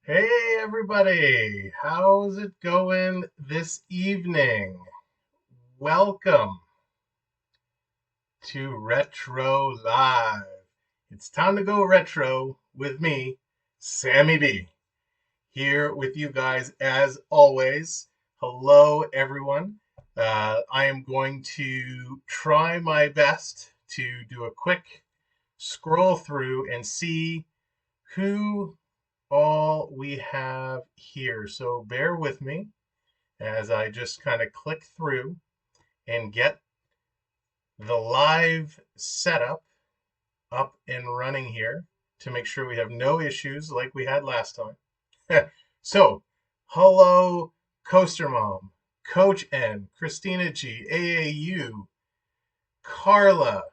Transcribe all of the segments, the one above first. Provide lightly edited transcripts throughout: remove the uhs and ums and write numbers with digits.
Hey everybody, how's it going this evening? Welcome to Retro Live. It's time to go retro with me, Sammy B, here with you guys as always. Hello everyone. I am going to try my best to do a quick scroll through and see who all we have here. So bear with me as I just kind of click through and get the live setup up and running here to make sure we have no issues like we had last time. So, hello, Coaster Mom, Coach N, Christina G, AAU, Carla.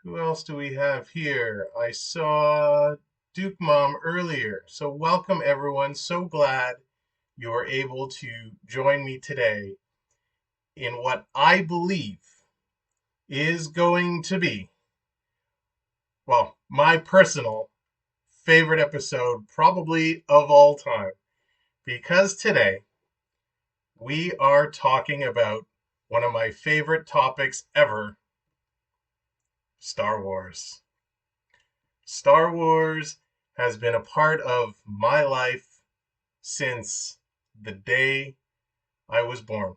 Who else do we have here? I saw Duke Mom earlier. So, welcome everyone. So glad you're able to join me today in what I believe is going to be, well, my personal favorite episode, probably of all time, because today we are talking about one of my favorite topics ever, Star Wars. Star Wars has been a part of my life since the day I was born.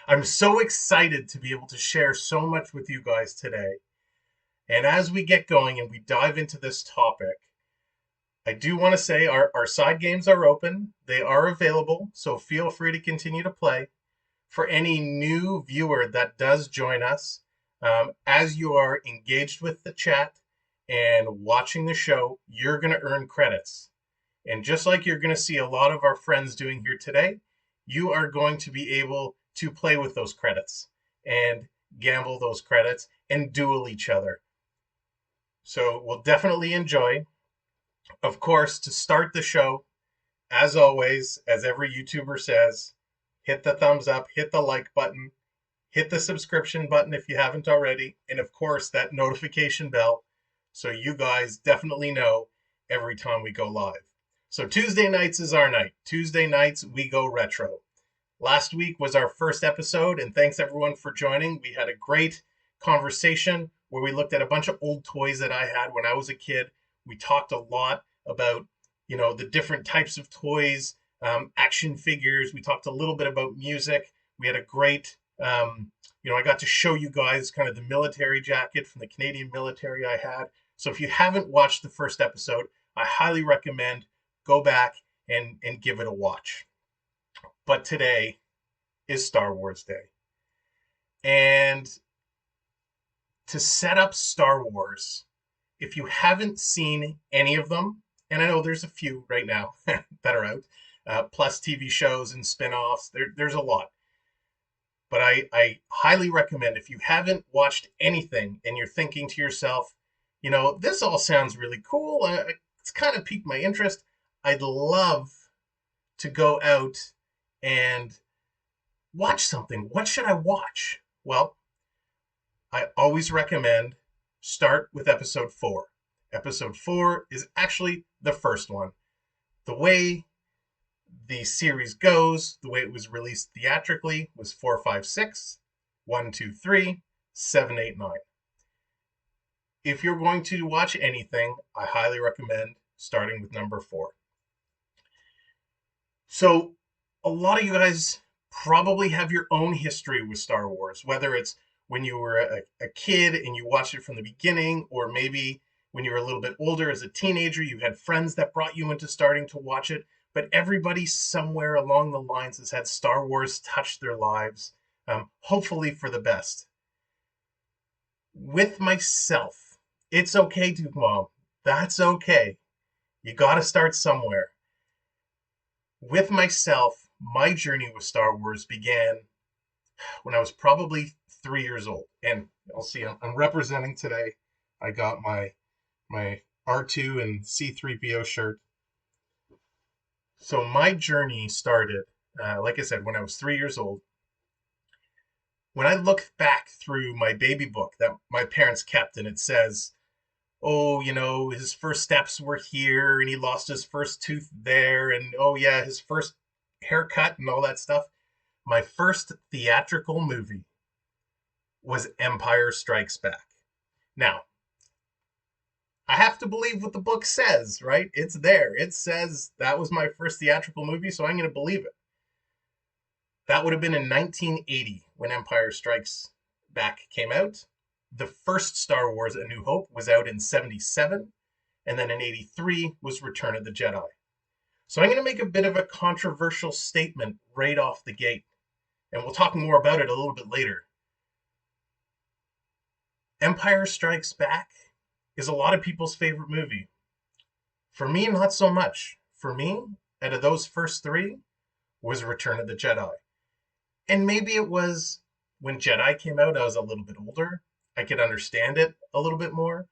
I'm so excited to be able to share so much with you guys today. And as we get going and we dive into this topic, I do want to say our side games are open. They are available, so feel free to continue to play. For any new viewer that does join us, as you are engaged with the chat and watching the show, you're going to earn credits. And just like you're going to see a lot of our friends doing here today, you are going to be able to play with those credits and gamble those credits and duel each other. So we'll definitely enjoy. Of course, to start the show, as always, as every YouTuber says, hit the thumbs up, hit the like button, hit the subscription button if you haven't already, and of course, that notification bell so you guys definitely know every time we go live. So Tuesday nights is our night. Tuesday nights, we go retro. Last week was our first episode, and thanks everyone for joining. We had a great conversation where we looked at a bunch of old toys that I had when I was a kid. We talked a lot about, the different types of toys, action figures. We talked a little bit about music. We had a great, I got to show you guys kind of the military jacket from the Canadian military I had. So if you haven't watched the first episode, I highly recommend go back and give it a watch. But today is Star Wars Day. And to set up Star Wars, if you haven't seen any of them, and I know there's a few right now that are out, plus TV shows and spin-offs, there's a lot. But I highly recommend if you haven't watched anything and you're thinking to yourself, this all sounds really cool. It's kind of piqued my interest. I'd love to go out and watch something. What should I watch? Well, I always recommend start with episode 4. Episode 4 is actually the first one. The way the series goes, the way it was released theatrically, was 4, 5, 6, 1, 2, 3, 7, 8, 9. If you're going to watch anything, I highly recommend starting with number 4. So, a lot of you guys probably have your own history with Star Wars, whether it's when you were a kid and you watched it from the beginning, or maybe when you were a little bit older as a teenager, you had friends that brought you into starting to watch it. But everybody somewhere along the lines has had Star Wars touch their lives, hopefully for the best. With myself, it's okay, Duke Mom. That's okay. You got to start somewhere. With myself, my journey with Star Wars began when I was probably 3 years old. And I'll see, I'm representing today. I got my R2 and C3PO shirt. So my journey started, like I said, when I was 3 years old. When I look back through my baby book that my parents kept, and it says oh, his first steps were here and he lost his first tooth there, and oh yeah, his first haircut and all that stuff. My first theatrical movie was Empire Strikes Back. Now, I have to believe what the book says, right? It's there. It says that was my first theatrical movie, so I'm going to believe it. That would have been in 1980 when Empire Strikes Back came out. The first Star Wars, A New Hope, was out in 77, and then in 83 was Return of the Jedi. So I'm going to make a bit of a controversial statement right off the gate, and we'll talk more about it a little bit later. Empire Strikes Back is a lot of people's favorite movie. For me, not so much. For me, out of those first three, was Return of the Jedi. And maybe it was when Jedi came out, I was a little bit older. I could understand it a little bit more.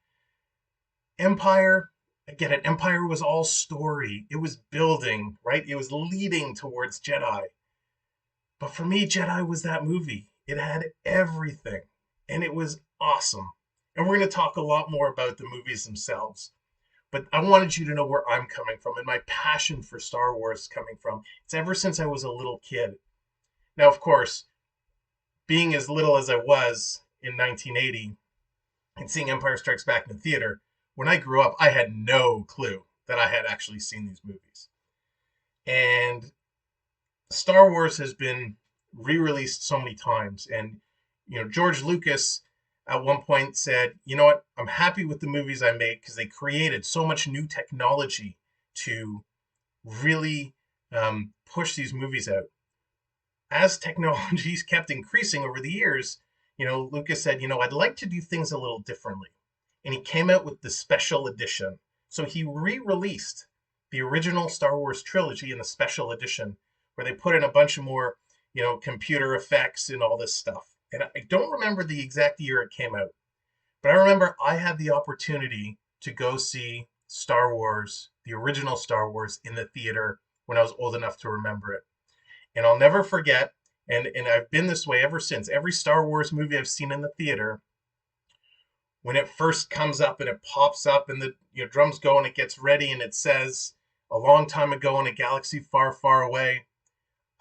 Empire, I get it. Empire was all story. It was building, right? It was leading towards Jedi. But for me, Jedi was that movie. It had everything, and it was awesome. And we're going to talk a lot more about the movies themselves. But I wanted you to know where I'm coming from and my passion for Star Wars coming from. It's ever since I was a little kid. Now, of course, being as little as I was in 1980 and seeing Empire Strikes Back in the theater, when I grew up, I had no clue that I had actually seen these movies. And Star Wars has been re-released so many times. And, George Lucas at one point said, you know what, I'm happy with the movies I made because they created so much new technology to really push these movies out. As technologies kept increasing over the years, Lucas said, I'd like to do things a little differently. And he came out with the special edition. So he re-released the original Star Wars trilogy in the special edition, where they put in a bunch of more, computer effects and all this stuff. And I don't remember the exact year it came out, but I remember I had the opportunity to go see Star Wars, the original Star Wars, in the theater when I was old enough to remember it. And I'll never forget, and I've been this way ever since. Every Star Wars movie I've seen in the theater, when it first comes up and it pops up and the drums go and it gets ready and it says a long time ago in a galaxy far, far away,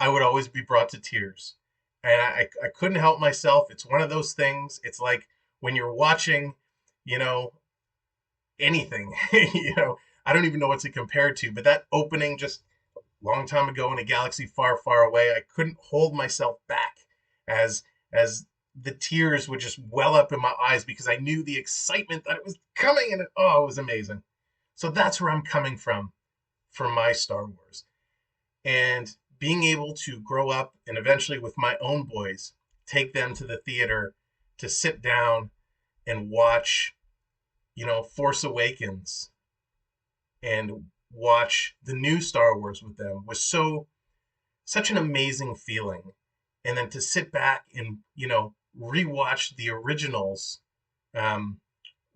I would always be brought to tears. And I couldn't help myself. It's one of those things. It's like when you're watching, you know, anything, I don't even know what to compare it to, but that opening just long time ago in a galaxy far, far away, I couldn't hold myself back as the tears would just well up in my eyes because I knew the excitement that it was coming, and it was amazing. So that's where I'm coming from for my Star Wars. And being able to grow up and eventually with my own boys, take them to the theater to sit down and watch, Force Awakens and watch the new Star Wars with them was such an amazing feeling. And then to sit back and, rewatch the originals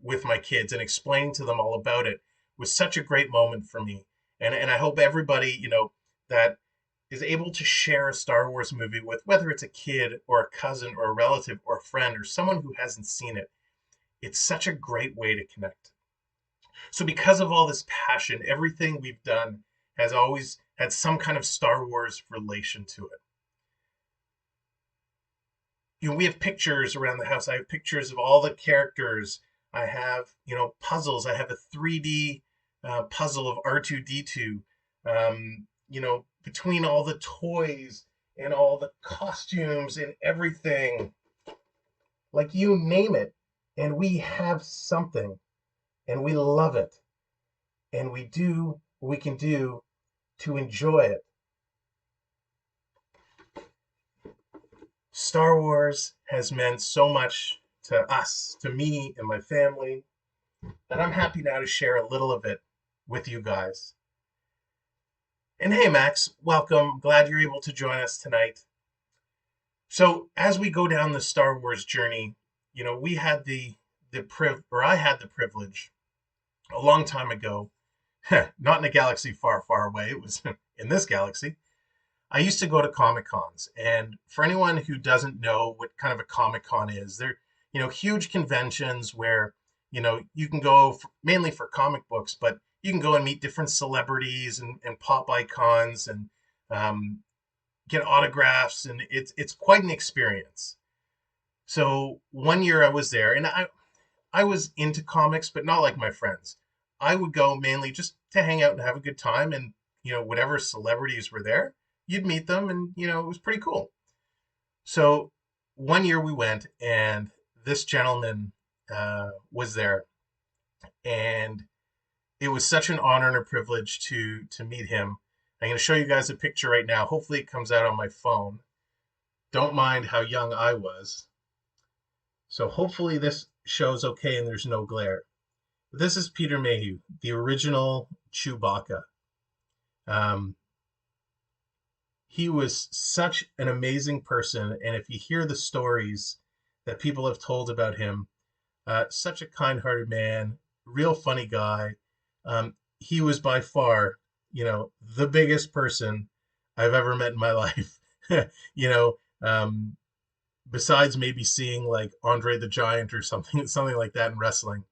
with my kids and explaining to them all about it was such a great moment for me. And I hope everybody, that is able to share a Star Wars movie with, whether it's a kid or a cousin or a relative or a friend or someone who hasn't seen it, it's such a great way to connect. So because of all this passion, everything we've done has always had some kind of Star Wars relation to it. We have pictures around the house. I have pictures of all the characters. I have, puzzles. I have a 3D puzzle of R2-D2. Between all the toys and all the costumes and everything, like you name it, and we have something, and we love it, and we do what we can do to enjoy it. Star Wars has meant so much to us, to me and my family, that I'm happy now to share a little of it with you guys. And hey, Max, welcome. Glad you're able to join us tonight. So as we go down the Star Wars journey, we had I had the privilege a long time ago, not in a galaxy far, far away. It was in this galaxy. I used to go to Comic Cons, and for anyone who doesn't know what kind of a Comic Con is, they're, huge conventions where, you can go mainly for comic books, but you can go and meet different celebrities and pop icons and um, get autographs, and it's quite an experience. So one year I was there, and I was into comics, but not like my friends. I would go mainly just to hang out and have a good time, and whatever celebrities were there, you'd meet them, and it was pretty cool. So one year we went, and this gentleman was there, and it was such an honor and a privilege to meet him. I'm going to show you guys a picture right now. Hopefully, it comes out on my phone. Don't mind how young I was. So hopefully this shows okay and there's no glare. This is Peter Mayhew, the original Chewbacca. Um, he was such an amazing person, and if you hear the stories that people have told about him, such a kind-hearted man, real funny guy. He was by far, the biggest person I've ever met in my life. you know, um, Besides maybe seeing like Andre the Giant or something, something like that in wrestling.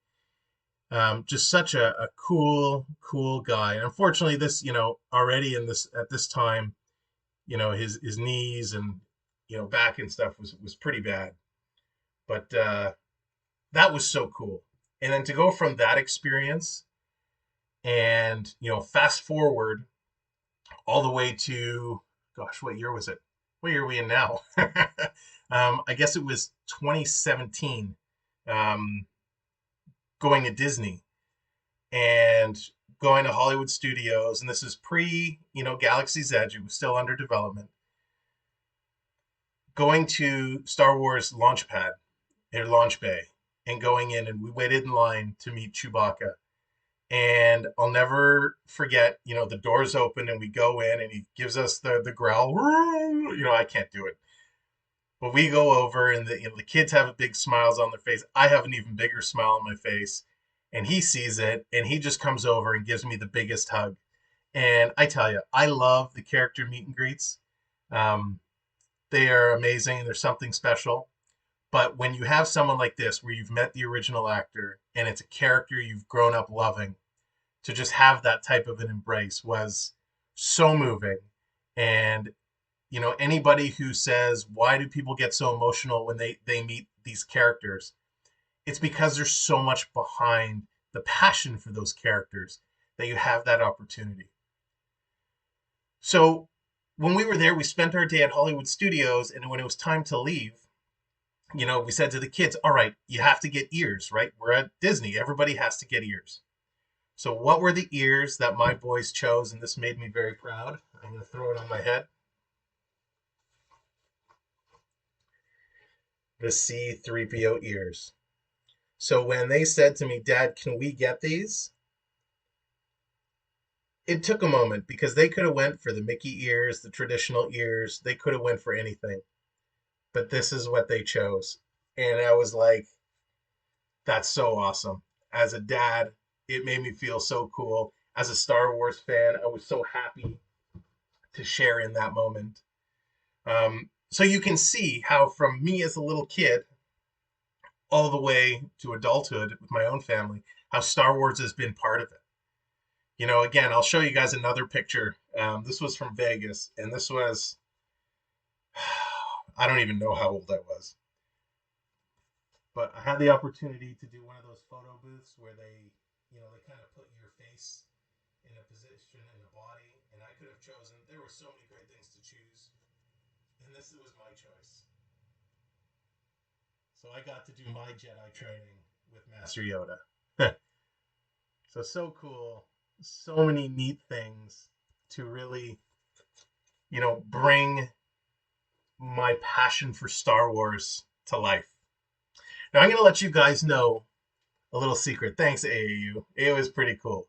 Just such a cool guy. And unfortunately, this, already in this at this time, his knees and back and stuff was pretty bad. But that was so cool. And then to go from that experience and fast forward all the way to, gosh, what year was it? What year are we in now? I guess it was 2017. Um, Going to Disney and going to Hollywood Studios, and this is pre, Galaxy's Edge. It was still under development. Going to Star Wars launch pad or launch bay and going in, and we waited in line to meet Chewbacca. And I'll never forget, the doors open and we go in and he gives us the growl. I can't do it. But we go over and the kids have big smiles on their face. I have an even bigger smile on my face. And he sees it and he just comes over and gives me the biggest hug. And I tell you, I love the character meet and greets. Um, they are amazing. There's something special. But when you have someone like this, where you've met the original actor and it's a character you've grown up loving, to just have that type of an embrace was so moving. And anybody who says, why do people get so emotional when they meet these characters, it's because there's so much behind the passion for those characters that you have that opportunity. So when we were there, we spent our day at Hollywood Studios, and when it was time to leave, we said to the kids, all right, you have to get ears, right? We're at Disney. Everybody has to get ears. So what were the ears that my boys chose? And this made me very proud. I'm going to throw it on my head. The C-3PO ears. So when they said to me, Dad, can we get these? It took a moment because they could have went for the Mickey ears, the traditional ears. They could have went for anything. But this is what they chose. And I was like, that's so awesome. As a dad, it made me feel so cool. As a Star Wars fan, I was so happy to share in that moment. So you can see how from me as a little kid all the way to adulthood with my own family, how Star Wars has been part of it. Again, I'll show you guys another picture. This was from Vegas, and this was, I don't even know how old I was. But I had the opportunity to do one of those photo booths where they kind of put your face in a position in a body, and I could have chosen. There were so many great things to choose, and this was my choice. So I got to do my Jedi training with Master Yoda. So cool. So many neat things to really, bring my passion for Star Wars to life. Now I'm going to let you guys know a little secret. Thanks, AAU. It was pretty cool.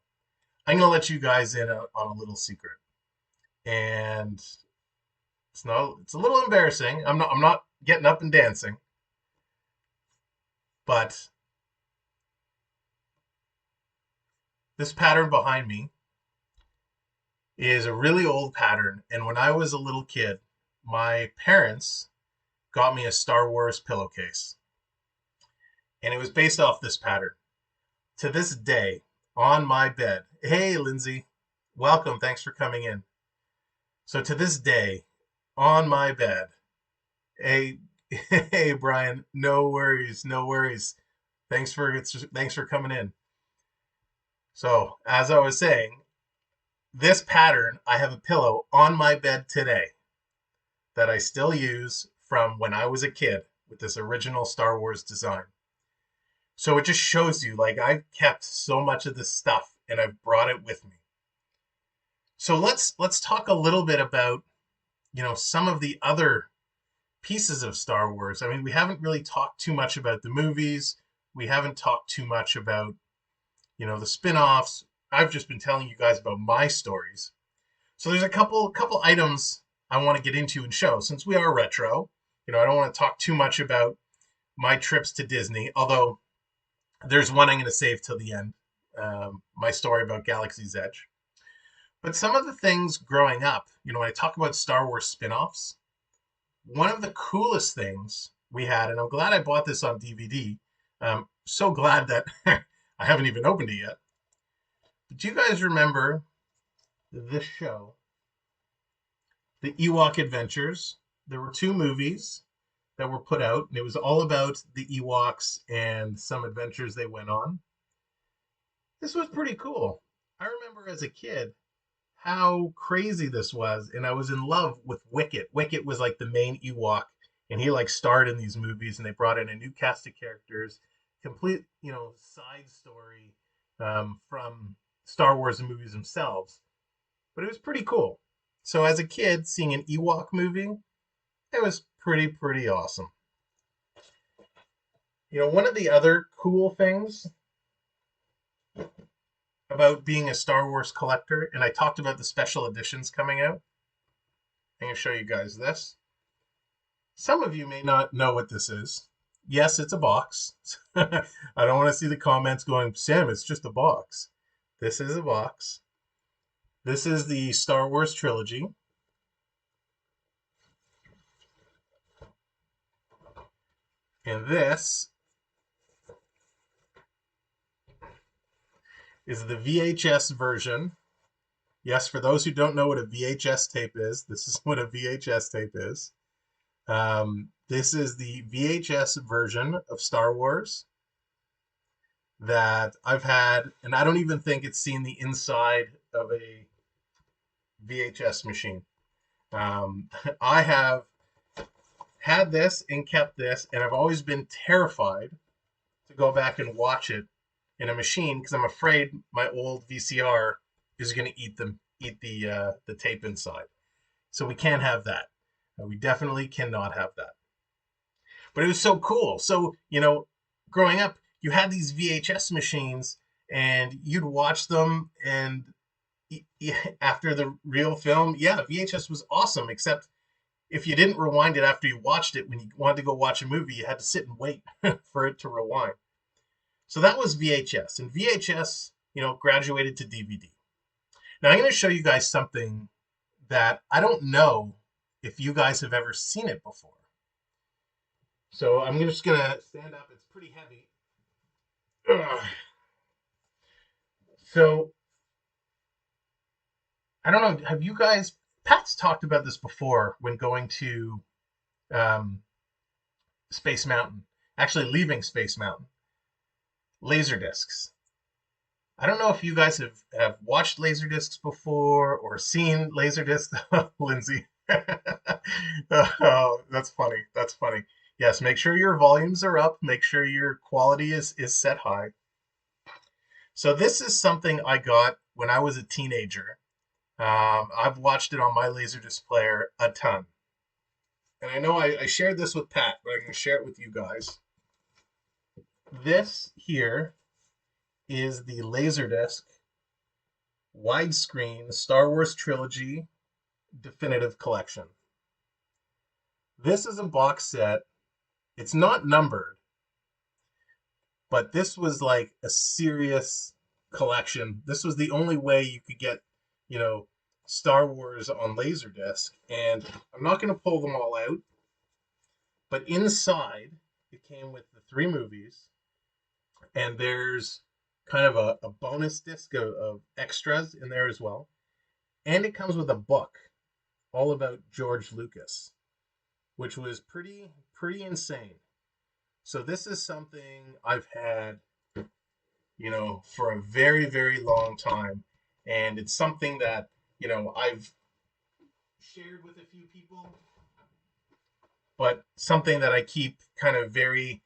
I'm going to let you guys in on a little secret. And it's a little embarrassing. I'm not getting up and dancing. But this pattern behind me is a really old pattern. And when I was a little kid, my parents got me a Star Wars pillowcase. And it was based off this pattern. To this day, on my bed. Hey, Lindsay, welcome. Thanks for coming in. So to this day, on my bed. Hey, hey, Brian. No worries, no worries. Thanks for coming in. So as I was saying, this pattern, I have a pillow on my bed today that I still use from when I was a kid with this original Star Wars design. So it just shows you, like, I've kept so much of this stuff and I've brought it with me. So let's talk a little bit about, some of the other pieces of Star Wars. I mean, we haven't really talked too much about the movies. We haven't talked too much about, the spin-offs. I've just been telling you guys about my stories. So there's a couple items I want to get into and show. Since we are retro, I don't want to talk too much about my trips to Disney, although there's one I'm going to save till the end. My story about Galaxy's Edge. But some of the things growing up, when I talk about Star Wars spin-offs, one of the coolest things we had, and I'm glad I bought this on DVD. So glad that I haven't even opened it yet. But do you guys remember this show, The Ewok Adventures? There were two movies that were put out, and it was all about the Ewoks and some adventures they went on. This was pretty cool. I remember as a kid how crazy this was, and I was in love with Wicket. Wicket was like the main Ewok, and he like starred in these movies, and they brought in a new cast of characters, complete side story from Star Wars movies themselves. But it was pretty cool. So as a kid, seeing an Ewok movie, it was pretty awesome. One of the other cool things about being a Star Wars collector, and I talked about the special editions coming out. I'm going to show you guys this. Some of you may not know what this is. Yes, it's a box. I don't want to see the comments going, Sam, it's just a box. This is a box. This is the Star Wars trilogy. And this is the VHS version. Yes, for those who don't know what a VHS tape is, this is what a VHS tape is. This is the VHS version of Star Wars that I've had, and I don't even think it's seen the inside of a VHS machine. I have had this and kept this, and I've always been terrified to go back and watch it in a machine because I'm afraid my old VCR is going to eat the tape inside. So we can't have that. We definitely cannot have that. But it was so cool. So, growing up, you had these VHS machines and you'd watch them, and after the real film, yeah, VHS was awesome, except if you didn't rewind it after you watched it, when you wanted to go watch a movie, you had to sit and wait for it to rewind. So that was VHS, and VHS, graduated to DVD. Now I'm going to show you guys something that I don't know if you guys have ever seen it before. So I'm just going to stand up. It's pretty heavy. Ugh. So I don't know. Have you guys, Pat's talked about this before when going to Space Mountain, actually leaving Space Mountain, laser discs. I don't know if you guys have watched laser discs before or seen laser discs. Lindsay. Oh, that's funny. That's funny. Yes, make sure your volumes are up. Make sure your quality is set high. So this is something I got when I was a teenager. I've watched it on my Laserdisc player a ton. And I know I shared this with Pat, but I'm going to share it with you guys. This here is the Laserdisc widescreen Star Wars Trilogy Definitive Collection. This is a box set. It's not numbered, but this was like a serious collection. This was the only way you could get, Star Wars on Laserdisc. And I'm not going to pull them all out, but inside it came with the 3 movies, and there's kind of a bonus disc of extras in there as well. And it comes with a book all about George Lucas, which was pretty insane. So this is something I've had, for a very, very long time. And it's something that, I've shared with a few people, but something that I keep kind of very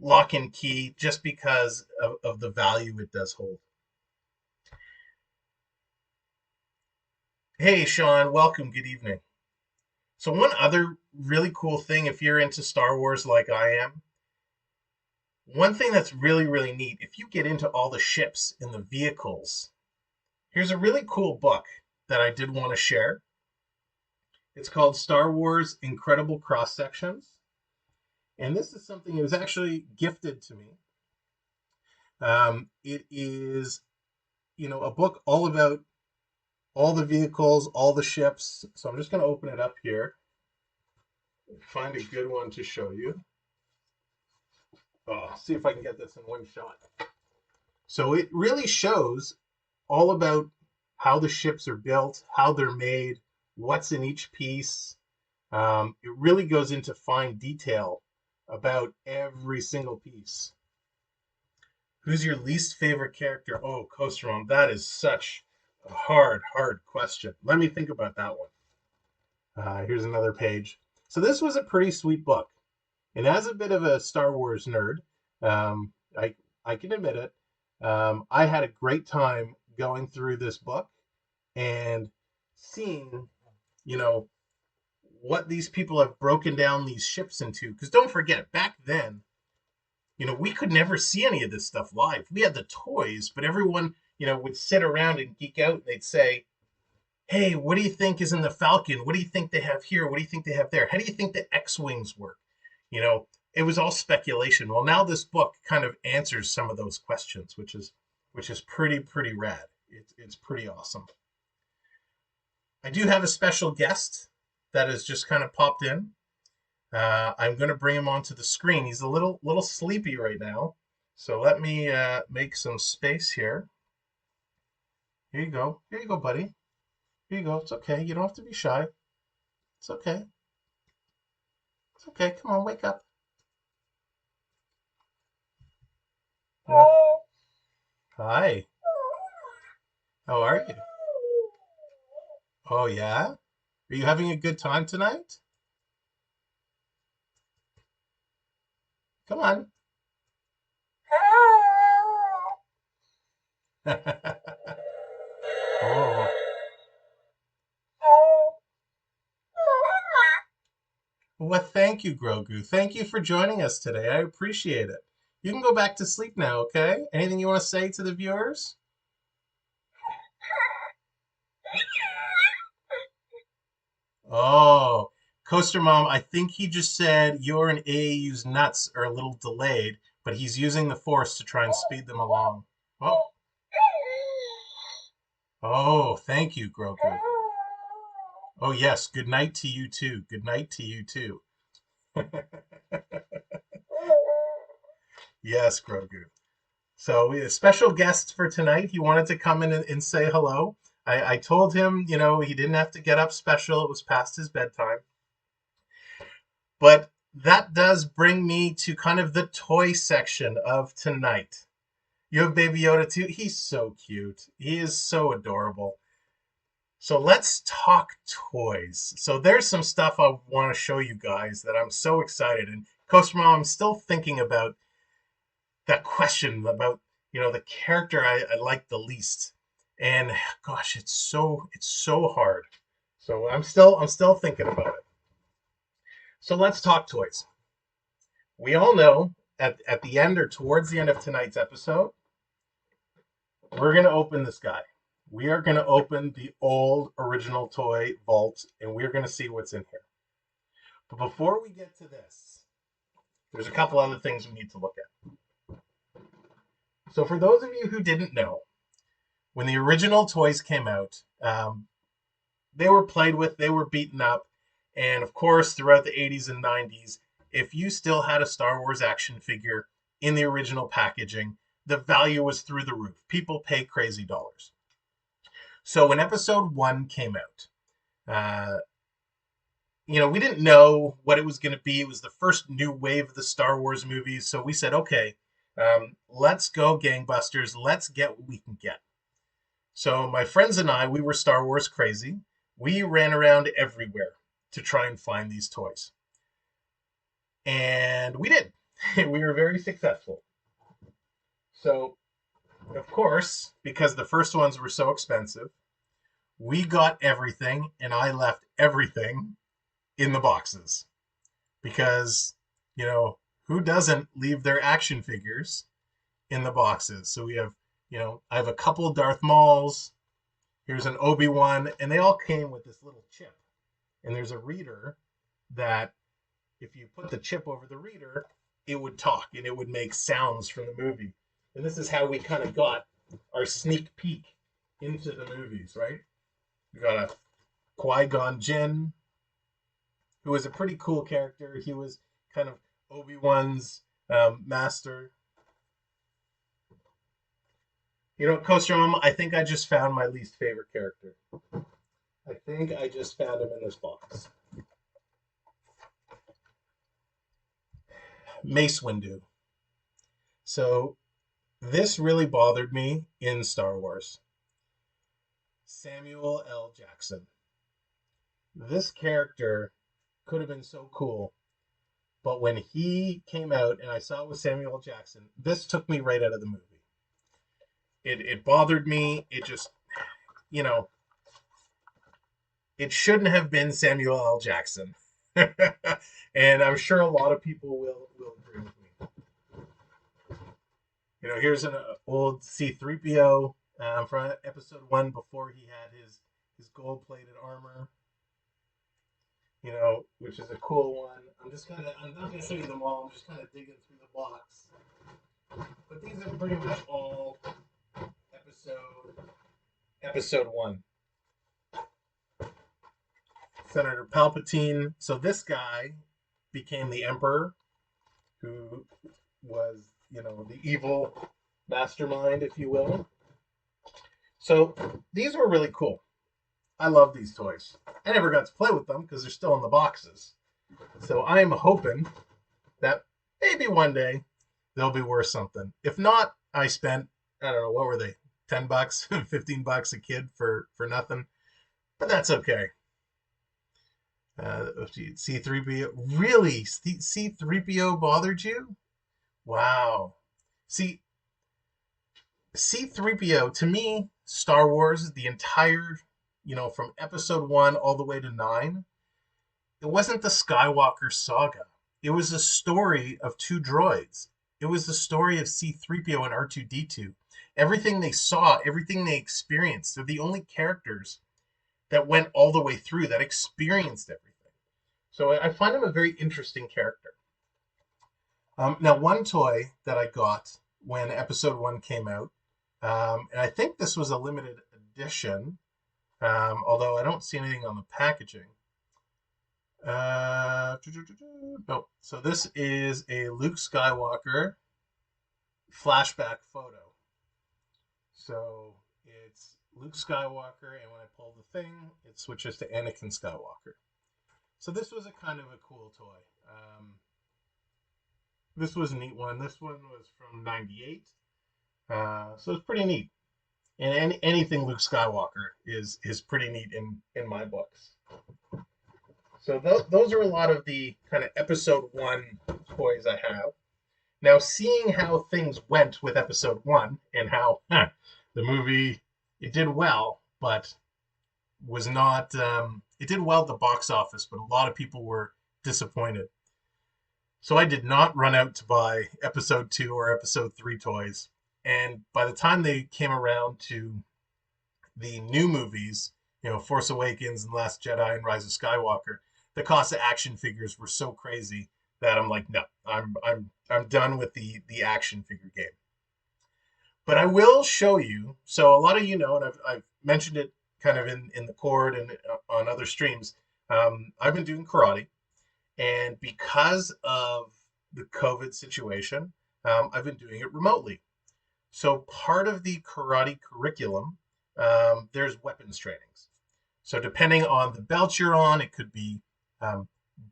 lock and key just because of the value it does hold. Hey, Sean, welcome. Good evening. So, one other really cool thing, if you're into Star Wars like I am, one thing that's really, really neat, if you get into all the ships and the vehicles, here's a really cool book that I did want to share. It's called Star Wars Incredible Cross Sections. And this is something that was actually gifted to me. It is, a book all about all the vehicles, all the ships. So I'm just going to open it up here. Find a good one to show you. Oh, see if I can get this in one shot. So it really shows all about how the ships are built, how they're made, what's in each piece. It really goes into fine detail about every single piece. Who's your least favorite character? Oh, Coaster Mom, that is such a hard question. Let me think about that one. Here's another page. So this was a pretty sweet book. And as a bit of a Star Wars nerd, I can admit it, I had a great time going through this book and seeing, what these people have broken down these ships into. Because don't forget, back then, we could never see any of this stuff live. We had the toys, but everyone, would sit around and geek out and they'd say, hey, what do you think is in the Falcon? What do you think they have here? What do you think they have there? How do you think the X-Wings work? It was all speculation. Well, now this book kind of answers some of those questions, which is pretty rad. It's pretty awesome. I do have a special guest that has just kind of popped in. I'm going to bring him onto the screen. He's a little sleepy right now, so let me make some space here. Here you go. Here you go, buddy. Here you go. It's okay. You don't have to be shy. It's okay. It's okay. Come on, wake up. Hi. How are you? Oh, yeah? Are you having a good time tonight? Come on. Oh. Well, thank you, Grogu. Thank you for joining us today. I appreciate it. You can go back to sleep now, okay? Anything you want to say to the viewers? Oh, Coaster Mom, I think he just said your and AAU's nuts are a little delayed, but he's using the Force to try and speed them along. Oh, oh, thank you, Grogu. Oh, yes, good night to you too. Good night to you too. Yes, Grogu. So we have a special guest for tonight. He wanted to come in and say hello. I told him, he didn't have to get up special. It was past his bedtime. But that does bring me to kind of the toy section of tonight. You have Baby Yoda too. He's so cute. He is so adorable. So let's talk toys. So there's some stuff I want to show you guys that I'm so excited. And Coaster Mom, I'm still thinking about that question about, the character I like the least. And gosh, it's so hard. So I'm still thinking about it. So let's talk toys. We all know at the end or towards the end of tonight's episode, we're going to open this guy. We are going to open the old original toy vault and we're going to see what's in here. But before we get to this, there's a couple other things we need to look at. So for those of you who didn't know, when the original toys came out, they were played with, they were beaten up, and of course, throughout the 80s and 90s, if you still had a Star Wars action figure in the original packaging, the value was through the roof. People pay crazy dollars. So when episode 1 came out, uh, we didn't know what it was going to be. It was the first new wave of the Star Wars movies. So we said, okay, let's go gangbusters. Let's get what we can get. So my friends and I, we were Star Wars crazy. We ran around everywhere to try and find these toys. And we did. We were very successful. So, of course, because the first ones were so expensive, we got everything, and I left everything in the boxes. Because, who doesn't leave their action figures in the boxes? So we have, I have a couple of Darth Mauls. Here's an Obi-Wan, and they all came with this little chip. And there's a reader that if you put the chip over the reader, it would talk and it would make sounds from the movie. And this is how we kind of got our sneak peek into the movies, right? We got a Qui-Gon Jinn, who was a pretty cool character. He was kind of Obi-Wan's master. Coaster Mom, I think I just found my least favorite character. I think I just found him in this box. Mace Windu. So this really bothered me in Star Wars. Samuel L. Jackson. This character could have been so cool, but when he came out and I saw it was Samuel L. Jackson, this took me right out of the movie. It bothered me. It just, it shouldn't have been Samuel L. Jackson. And I'm sure a lot of people will agree with me. Here's an old C-3PO from episode 1 before he had his gold-plated armor. Which is a cool one. I'm not gonna show you them all. I'm just kind of digging through the box. But these are pretty much all episode 1. Senator Palpatine. So this guy became the Emperor, who was, the evil mastermind, if you will. So these were really cool. I love these toys. I never got to play with them because they're still in the boxes. So I'm hoping that maybe one day they'll be worth something. If not, I spent, I don't know, what were they? $10, $15 a kid for nothing. But that's okay. C-3PO. Really? C-3PO bothered you? Wow. See, C-3PO, to me, Star Wars, the entire, from episode 1 all the way to 9, it wasn't the Skywalker saga. It was a story of two droids. It was the story of C-3PO and R2-D2. Everything they saw, everything they experienced, they're the only characters that went all the way through, that experienced everything. So I find him a very interesting character. Now, one toy that I got when episode 1 came out, and I think this was a limited edition, although I don't see anything on the packaging. No. So this is a Luke Skywalker flashback photo. So it's Luke Skywalker, and when I pull the thing, it switches to Anakin Skywalker. So this was a kind of a cool toy. This was a neat one. This one was from '98. So it's pretty neat. And anything Luke Skywalker is pretty neat in my books. So those are a lot of the kind of episode 1 toys I have. Now, seeing how things went with episode 1 and how the movie, it did well, but was not, it did well at the box office, but a lot of people were disappointed. So I did not run out to buy episode 2 or episode 3 toys. And by the time they came around to the new movies, Force Awakens and Last Jedi and Rise of Skywalker, the cost of action figures were so crazy that I'm like, no, I'm done with the action figure game. But I will show you. So a lot of and I've mentioned it kind of in the Cord and on other streams. I've been doing karate, and because of the COVID situation, I've been doing it remotely. So part of the karate curriculum, there's weapons trainings. So depending on the belt you're on, it could be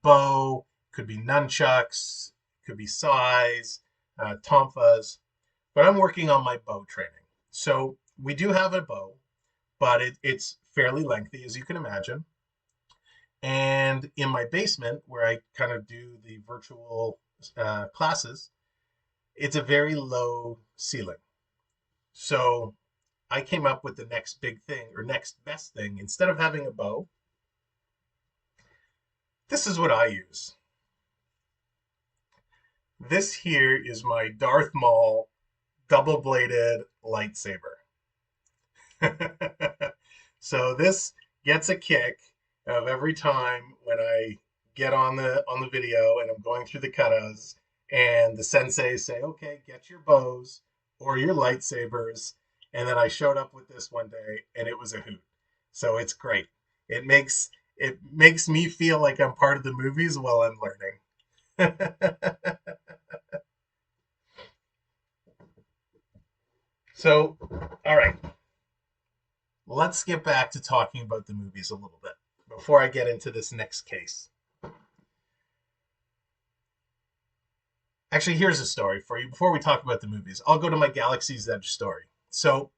bow, could be nunchucks, could be sais, tonfas. But I'm working on my bow training. So we do have a bow, but it's fairly lengthy, as you can imagine. And in my basement, where I kind of do the virtual classes, it's a very low ceiling. So I came up with the next big thing or next best thing. Instead of having a bow, this is what I use. This here is my Darth Maul double-bladed lightsaber. So this gets a kick of every time when I get on the video and I'm going through the katas and the senseis say, okay, get your bows or your lightsabers. And then I showed up with this one day and it was a hoot. So it's great. It makes me feel like I'm part of the movies while I'm learning. So, all right, let's get back to talking about the movies a little bit before I get into this next case. Actually, here's a story for you. Before we talk about the movies, I'll go to my Galaxy's Edge story. So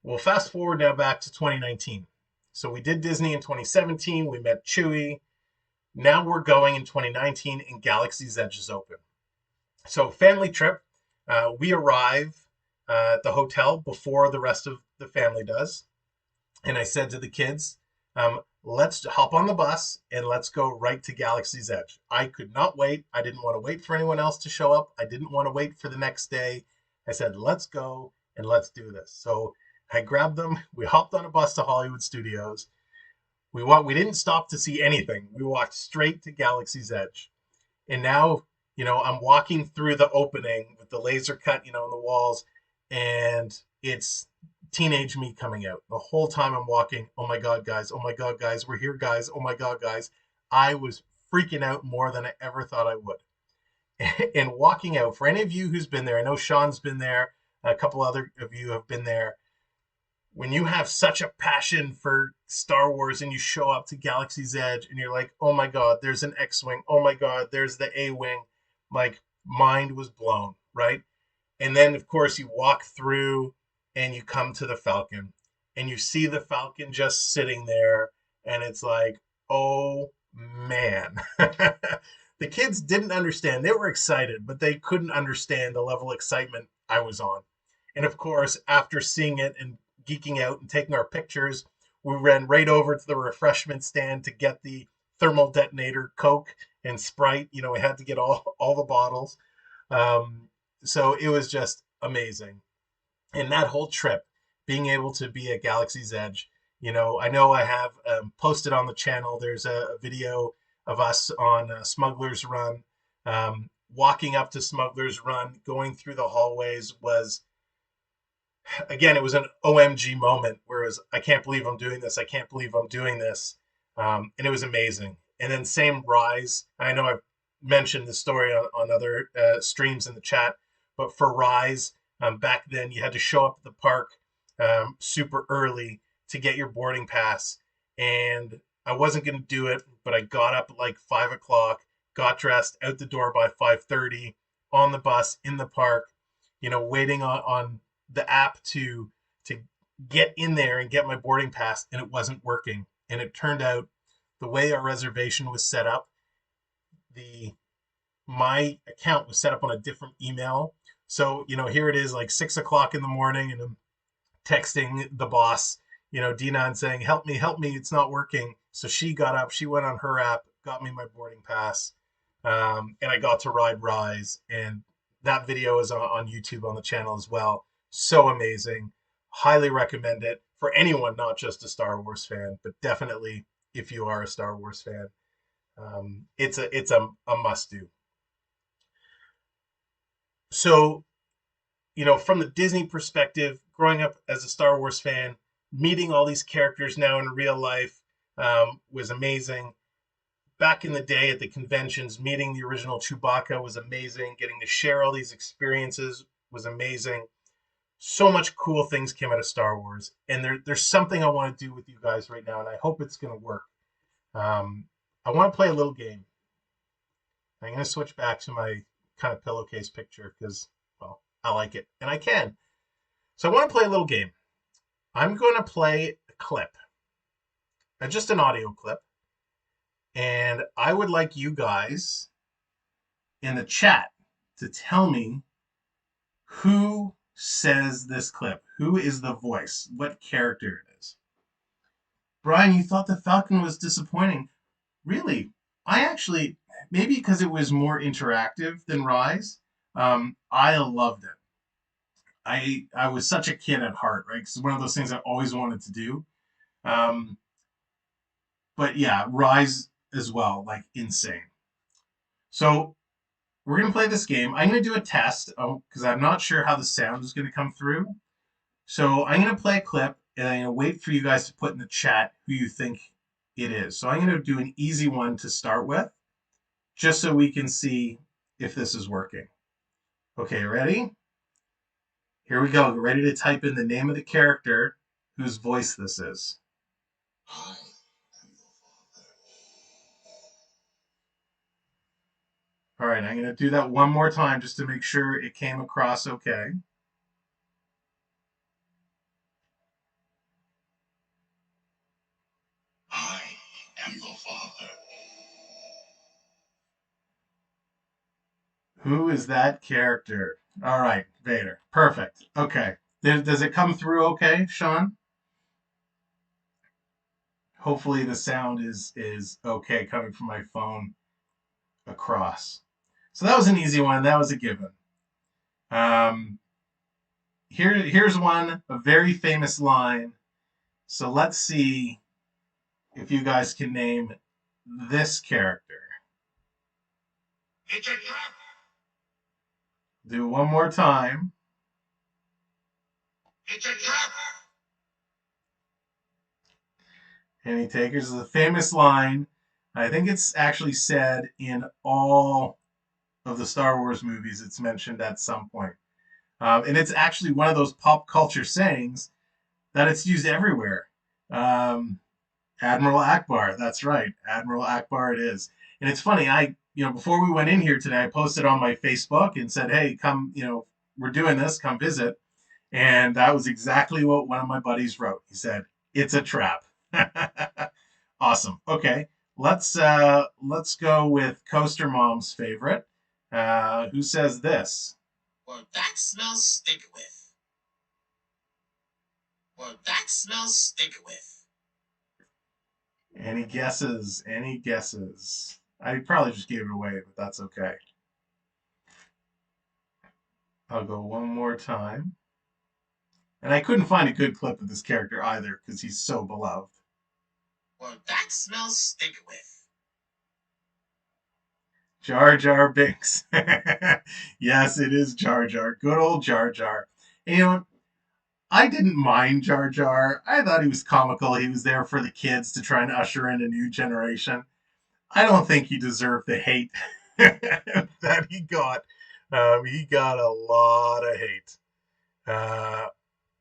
we'll fast forward now back to 2019. So we did Disney in 2017. We met Chewie. Now we're going in 2019 and Galaxy's Edge is open. So family trip. We arrive at the hotel before the rest of the family does. And I said to the kids, let's hop on the bus and let's go right to Galaxy's Edge. I could not wait. I didn't want to wait for anyone else to show up. I didn't want to wait for the next day. I said, let's go and let's do this. So I grabbed them. We hopped on a bus to Hollywood Studios. We didn't stop to see anything. We walked straight to Galaxy's Edge. And now, I'm walking through the opening with the laser cut, in the walls, and it's teenage me coming out. The whole time I'm walking, oh my God, guys, oh my God, guys, we're here, guys, oh my God, guys. I was freaking out more than I ever thought I would. And walking out, for any of you who's been there, I know Sean's been there, a couple other of you have been there. When you have such a passion for Star Wars and you show up to Galaxy's Edge and you're like, oh my God, there's an X-Wing. Oh my God, there's the A-Wing. Like, mind was blown, right? And then, of course, you walk through and you come to the Falcon and you see the Falcon just sitting there. And it's like, oh man. The kids didn't understand. They were excited, but they couldn't understand the level of excitement I was on. And of course, after seeing it and geeking out and taking our pictures, we ran right over to the refreshment stand to get the thermal detonator, Coke and Sprite. We had to get all the bottles. So it was just amazing. And that whole trip, being able to be at Galaxy's Edge, I know I have posted on the channel. There's a video of us on Smuggler's Run. Walking up to Smuggler's Run, going through the hallways was, again, it was an OMG moment, whereas I can't believe I'm doing this. I can't believe I'm doing this. And it was amazing. And then same Rise. I know I've mentioned this story on other streams in the chat, but for Rise, back then you had to show up at the park super early to get your boarding pass. And I wasn't going to do it, but I got up at like 5 o'clock, got dressed, out the door by 5:30, on the bus, in the park, waiting on the app to get in there and get my boarding pass, and it wasn't working. And it turned out the way our reservation was set up, my account was set up on a different email. So, here it is like 6 o'clock in the morning, and I'm texting the boss, Dinan, saying, help me, it's not working. So she got up, she went on her app, got me my boarding pass, and I got to ride Rise. And that video is on YouTube on the channel as well. So amazing. Highly recommend it for anyone, not just a Star Wars fan, but definitely if you are a Star Wars fan. It's a must do. So, from the Disney perspective, growing up as a Star Wars fan, meeting all these characters now in real life was amazing. Back in the day at the conventions, meeting the original Chewbacca was amazing. Getting to share all these experiences was amazing. So much cool things came out of Star Wars, and there's something I want to do with you guys right now, and I hope it's going to work. I want to play a little game. I'm going to switch back to my kind of pillowcase picture because, well, I like it, and I can. So I want to play a little game. I'm going to play a clip, just an audio clip, and I would like you guys in the chat to tell me who says this clip. Who is the voice? What character it is? Brian, you thought the Falcon was disappointing. Really? I actually, maybe because it was more interactive than Rise, I loved it. I was such a kid at heart, right? 'Cause it's one of those things I always wanted to do. Um, but yeah, Rise as well, like insane. So we're gonna play this game. I'm gonna do a test because I'm not sure how the sound is gonna come through. So I'm gonna play a clip and I'm gonna wait for you guys to put in the chat who you think it is. So I'm gonna do an easy one to start with, just so we can see if this is working. Okay, ready? Here we go. Ready to type in the name of the character whose voice this is. All right, I'm going to do that one more time just to make sure it came across okay. I am the Father. Who is that character? All right, Vader. Perfect. Okay. Does it come through okay, Sean? Hopefully the sound is okay coming from my phone across. So that was an easy one. That was a given. Um, here's one, a very famous line. So let's see if you guys can name this character. It's a trap. Do one more time. It's a trap. Any takers is a famous line. I think it's actually said in all of the Star Wars movies. It's mentioned at some point. And it's actually one of those pop culture sayings that it's used everywhere. Admiral Akbar, that's right. Admiral Akbar it is. And it's funny, before we went in here today, I posted on my Facebook and said, hey, come, we're doing this, come visit. And that was exactly what one of my buddies wrote. He said, it's a trap. Awesome. Okay. Let's go with Coaster Mom's favorite. Who says this? Well, that smells stick with. Well, that smells stick with. Any guesses? Any guesses? I probably just gave it away, but that's okay. I'll go one more time. And I couldn't find a good clip of this character either because he's so beloved. Well, that smells stick with. Jar Jar Binks. Yes, it is Jar Jar. Good old Jar Jar. And you know what? I didn't mind Jar Jar. I thought he was comical. He was there for the kids to try and usher in a new generation. I don't think he deserved the hate that he got. He got a lot of hate. Uh,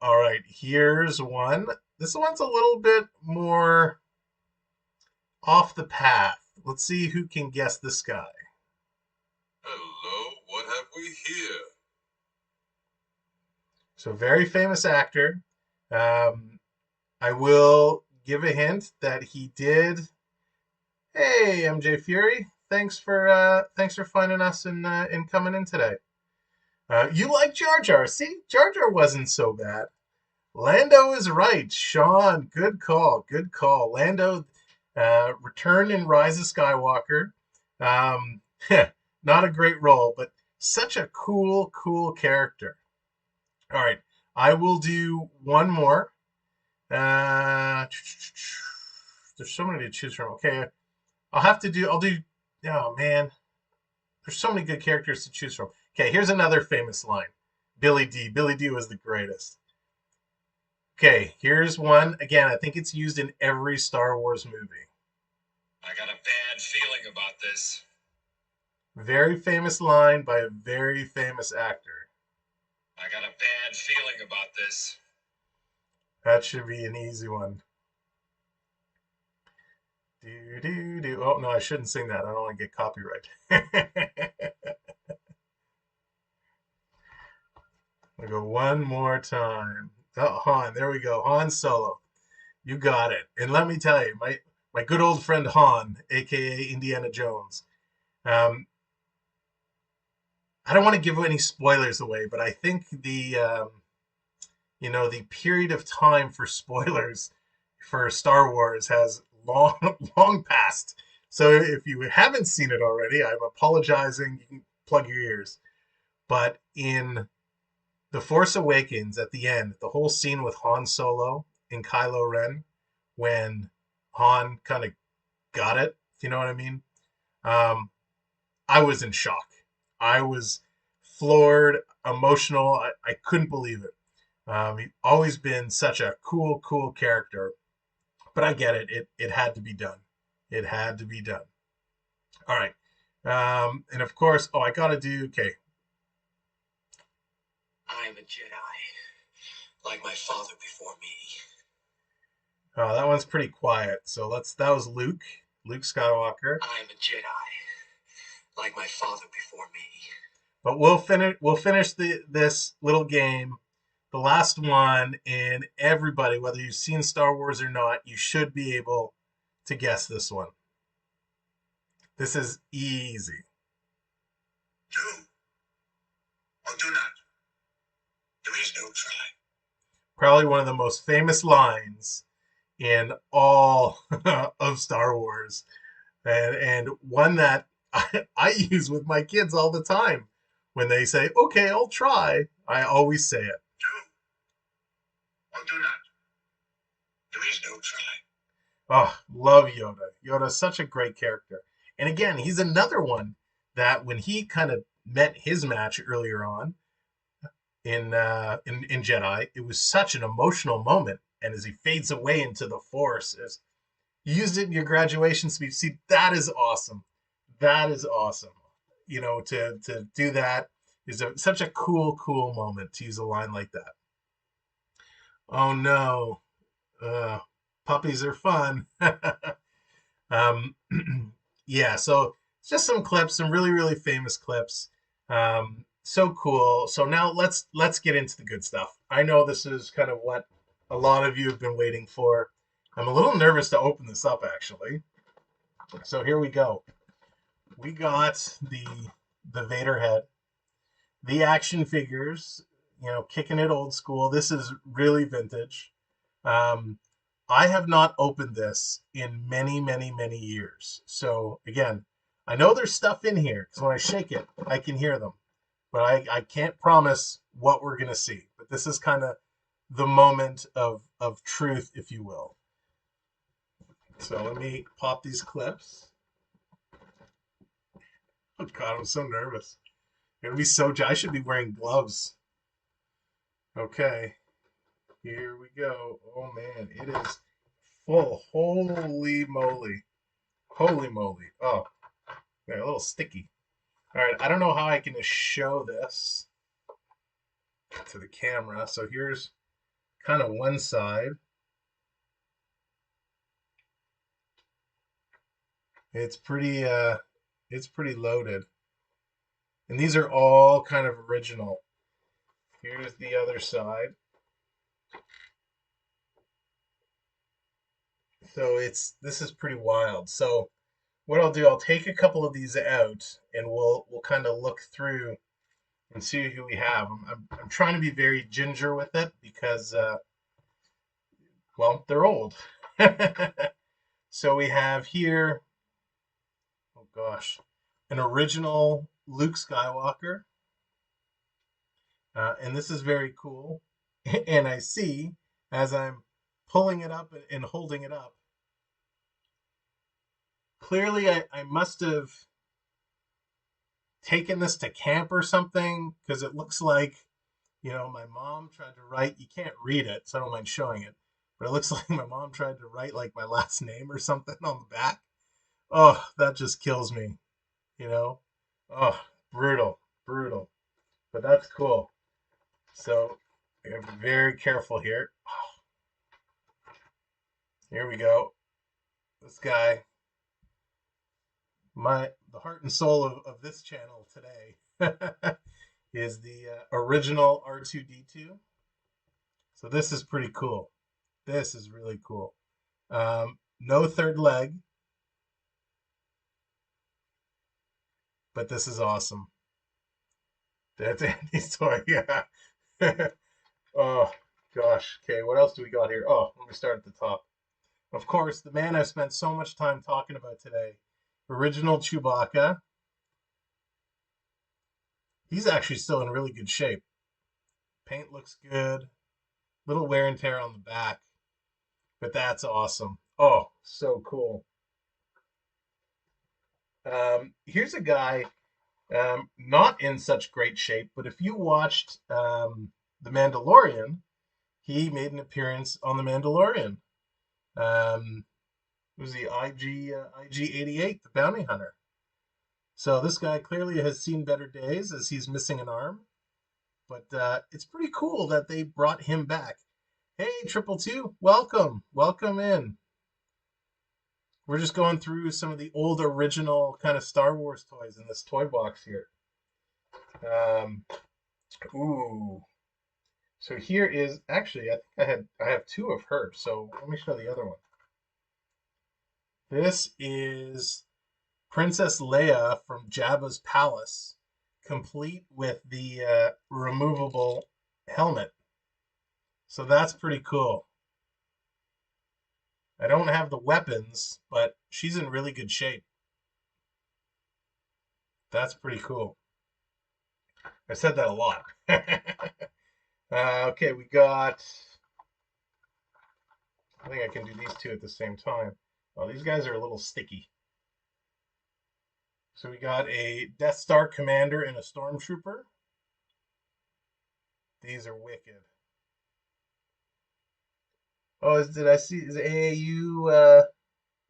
all right, here's one. This one's a little bit more off the path. Let's see who can guess this guy. Hello, what have we here? So, very famous actor. I will give a hint that he did. Hey, MJ Fury, thanks for finding us and coming in today. You like Jar Jar? See, Jar Jar wasn't so bad. Lando is right. Sean, good call. Good call. Lando returned in Rise of Skywalker. Um, not a great role, but such a cool character. All right, I will do one more. There's so many to choose from. Okay, I'll do, oh man, there's so many good characters to choose from. Okay, here's another famous line. Billy D. Billy D was the greatest. Okay, here's one. Again, I think it's used in every Star Wars movie. I got a bad feeling about this. Very famous line by a very famous actor. I got a bad feeling about this. That should be an easy one. Do, do, do. Oh, no, I shouldn't sing that. I don't want to get copyright. I'll go one more time. Oh, Han, there we go. Han Solo. You got it. And let me tell you, my good old friend Han, aka Indiana Jones. Um, I don't want to give any spoilers away, but I think the period of time for spoilers for Star Wars has long long passed. So if you haven't seen it already, I'm apologizing. You can plug your ears. But in The Force Awakens, at the end, the whole scene with Han Solo and Kylo Ren, when Han kind of got it, if you know what I mean. Um, I was in shock. I was floored, emotional. I couldn't believe it. He's always been such a cool character, but I get it. It had to be done. It had to be done. All right. And of course, I gotta do okay. I'm a Jedi, like my father before me. That one's pretty quiet. So that was Luke Skywalker. I'm a Jedi, like my father before me. But we'll finish this little game, the last one, and everybody, whether you've seen Star Wars or not, you should be able to guess this one. This is easy. Do or do not. There is no try. Probably one of the most famous lines in all of Star Wars, and one that I use with my kids all the time. When they say, "Okay, I'll try," I always say it. Do or do not. There is no try. Oh, love Yoda. Yoda's such a great character. And again, he's another one that when he kind of met his match earlier on in Jedi, it was such an emotional moment. And as he fades away into the Force, you used it in your graduation speech. See, that is awesome. That is awesome. To do that is such a cool moment to use a line like that. Oh no, uh, puppies are fun. Um, yeah, so it's just some clips, some really famous clips. So cool. So now let's get into the good stuff. I know this is kind of what a lot of you have been waiting for. I'm a little nervous to open this up actually. So here we go. We got the Vader head, the action figures, kicking it old school. This is really vintage. Um, I have not opened this in many years. So again, I know there's stuff in here because when I shake it, I can hear them. But I can't promise what we're gonna see. But this is kind of the moment of truth, if you will. So let me pop these clips. Oh God, I'm so nervous. It'll be so. I should be wearing gloves. Okay, here we go. Oh man, it is full. Holy moly. Holy moly. Oh, they're a little sticky. All right, I don't know how I can show this to the camera. So here's kind of one side. It's pretty loaded. And these are all kind of original. Here's the other side. So this is pretty wild. So what I'll do, I'll take a couple of these out and we'll kind of look through and see who we have. I'm trying to be very ginger with it because well, they're old. So we have here, oh gosh, an original Luke Skywalker. And this is very cool. And I see as I'm pulling it up and holding it up, clearly I must have taken this to camp or something because it looks like, my mom tried to write, you can't read it, so I don't mind showing it, but it looks like my mom tried to write like my last name or something on the back. Oh, that just kills me, you know? Oh, brutal. But that's cool. So I gotta be very careful here. Here we go. This guy, the heart and soul of this channel today is the original R2D2. So this is pretty cool. This is really cool. No third leg, but this is awesome. That's Andy's toy. Yeah. Oh gosh. Okay, what else do we got here? Oh, let me start at the top. Of course, the man I've spent so much time talking about today, original Chewbacca. He's actually still in really good shape. Paint looks good. Little wear and tear on the back, but that's awesome. Oh, so cool. Here's a guy not in such great shape, but if you watched The Mandalorian, he made an appearance on The Mandalorian. It was the IG 88, the bounty hunter. So this guy clearly has seen better days as he's missing an arm, but it's pretty cool that they brought him back. Hey, Triple Two, welcome in. We're just going through some of the old original kind of Star Wars toys in this toy box here. Um, ooh. So here is actually I think I have two of her. So let me show the other one. This is Princess Leia from Jabba's palace, complete with the removable helmet. So that's pretty cool. I don't have the weapons, but she's in really good shape. That's pretty cool. I said that a lot. Okay, we got. I think I can do these two at the same time. Oh, these guys are a little sticky. So we got a Death Star commander and a stormtrooper. These are wicked. Oh, did I see? Is AAU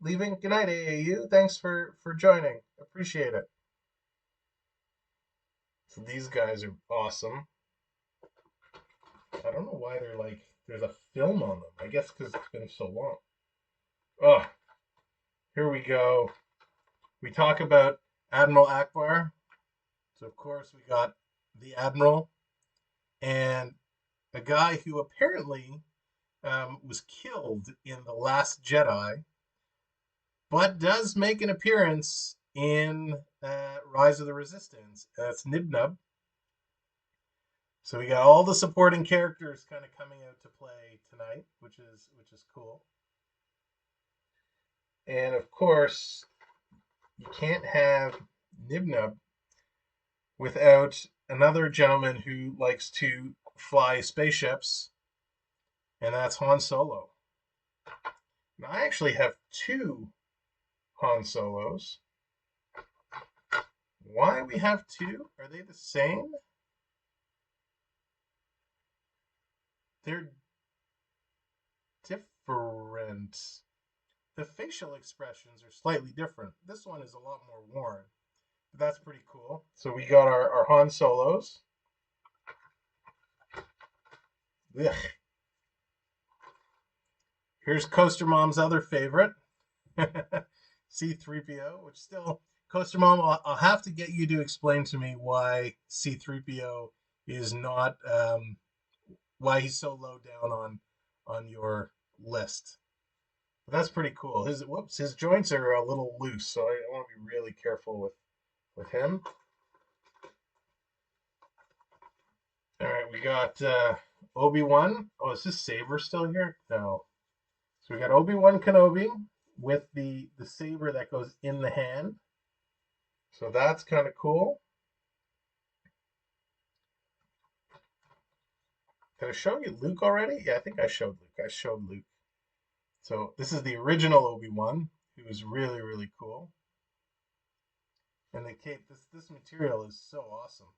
leaving? Good night, AAU. Thanks for joining. Appreciate it. So these guys are awesome. I don't know why they're like there's a film on them. I guess because it's been so long. Oh, here we go. We talk about Admiral Akbar. So of course we got the Admiral and a guy who apparently was killed in The Last Jedi, but does make an appearance in Rise of the Resistance. That's Nib Nub. So we got all the supporting characters kind of coming out to play tonight, which is cool. And of course, you can't have Nib Nub without another gentleman who likes to fly spaceships, and that's Han Solo. Now, I actually have two Han Solos. Why we have two? Are they the same? They're different. The facial expressions are slightly different. This one is a lot more worn. But that's pretty cool. So we got our Han Solos. Ugh. Here's Coaster Mom's other favorite, C3PO, which still, Coaster Mom, I'll have to get you to explain to me why C3PO is not, why he's so low down on your list. But that's pretty cool. His joints are a little loose, so I want to be really careful with him. All right, we got Obi-Wan. Oh, is this saber still here? No. So we got Obi-Wan Kenobi with the saber that goes in the hand. So that's kind of cool. Did I show you Luke already? Yeah, I think I showed Luke. I showed Luke. So this is the original Obi-Wan, who is really, really cool. And the cape, this material is so awesome.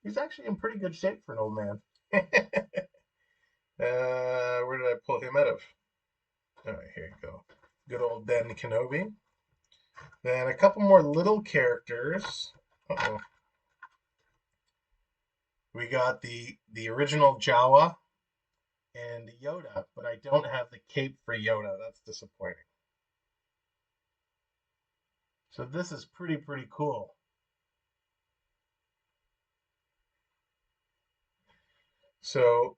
He's actually in pretty good shape for an old man. Where did I pull him out of? All right, here you go. Good old Ben Kenobi. Then a couple more little characters. Uh-oh. We got the original Jawa and Yoda, but I don't have the cape for Yoda. That's disappointing. So this is pretty cool. So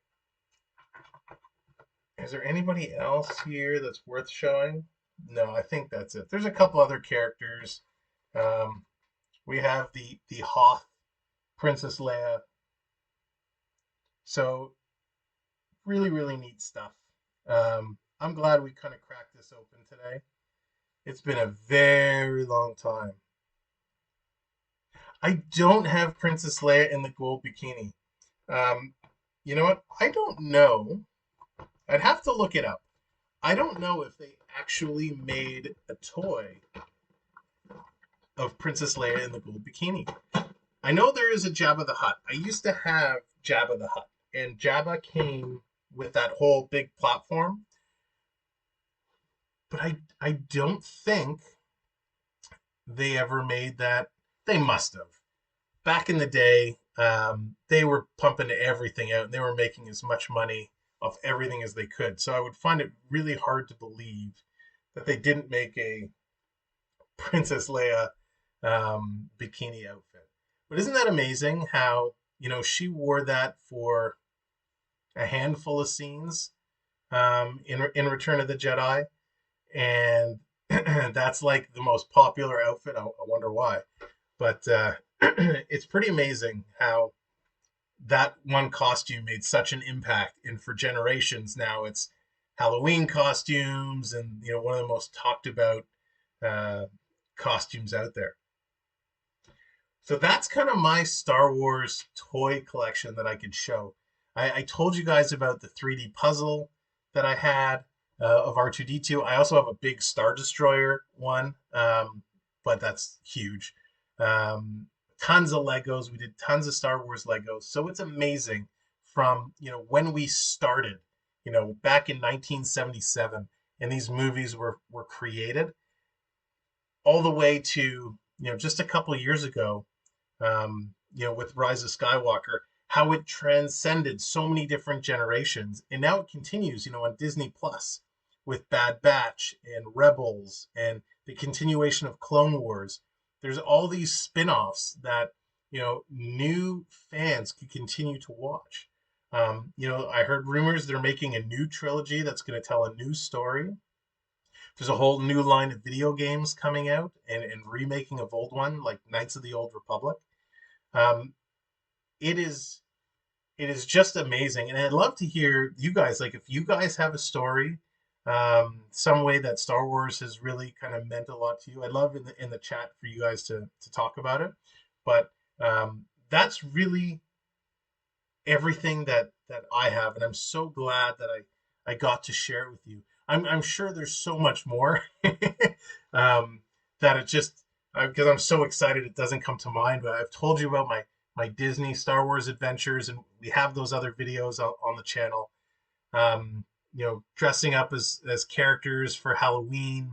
is there anybody else here that's worth showing? No, I think that's it. There's a couple other characters. Um, we have the Hoth Princess Leia. So really neat stuff. I'm glad we kind of cracked this open today. It's been a very long time. I don't have Princess Leia in the gold bikini. Um, you know what? I don't know. I'd have to look it up. I don't know if they actually made a toy of Princess Leia in the gold bikini. I know there is a Jabba the Hutt. I used to have Jabba the Hutt, and Jabba came with that whole big platform. But I don't think they ever made that. They must have. Back in the day, they were pumping everything out and they were making as much money off everything as they could. So I would find it really hard to believe that they didn't make a Princess Leia bikini outfit. But isn't that amazing how, she wore that for a handful of scenes in Return of the Jedi? And that's like the most popular outfit. I wonder why. But it's pretty amazing how that one costume made such an impact. And for generations now, it's Halloween costumes and, one of the most talked about uh, costumes out there. So that's kind of my Star Wars toy collection that I could show. I told you guys about the 3D puzzle that I had of R2D2. I also have a big Star Destroyer one, but that's huge. Um, Tons of Legos. We did tons of Star Wars Legos. So it's amazing from, when we started, back in 1977 and these movies were created all the way to, just a couple of years ago, with Rise of Skywalker, how it transcended so many different generations. And now it continues, on Disney Plus with Bad Batch and Rebels and the continuation of Clone Wars. There's all these spin-offs that, new fans could continue to watch. I heard rumors they're making a new trilogy that's going to tell a new story. There's a whole new line of video games coming out and remaking of old one, like Knights of the Old Republic. Um, it is just amazing, and I'd love to hear you guys. Like, if you guys have a story, some way that Star Wars has really kind of meant a lot to you, I'd love in the chat for you guys to talk about it. But that's really everything that I have, and I'm so glad that I got to share it with you. I'm sure there's so much more that it just because I'm so excited it doesn't come to mind. But I've told you about my Disney Star Wars adventures, and we have those other videos on the channel. Dressing up as characters for Halloween.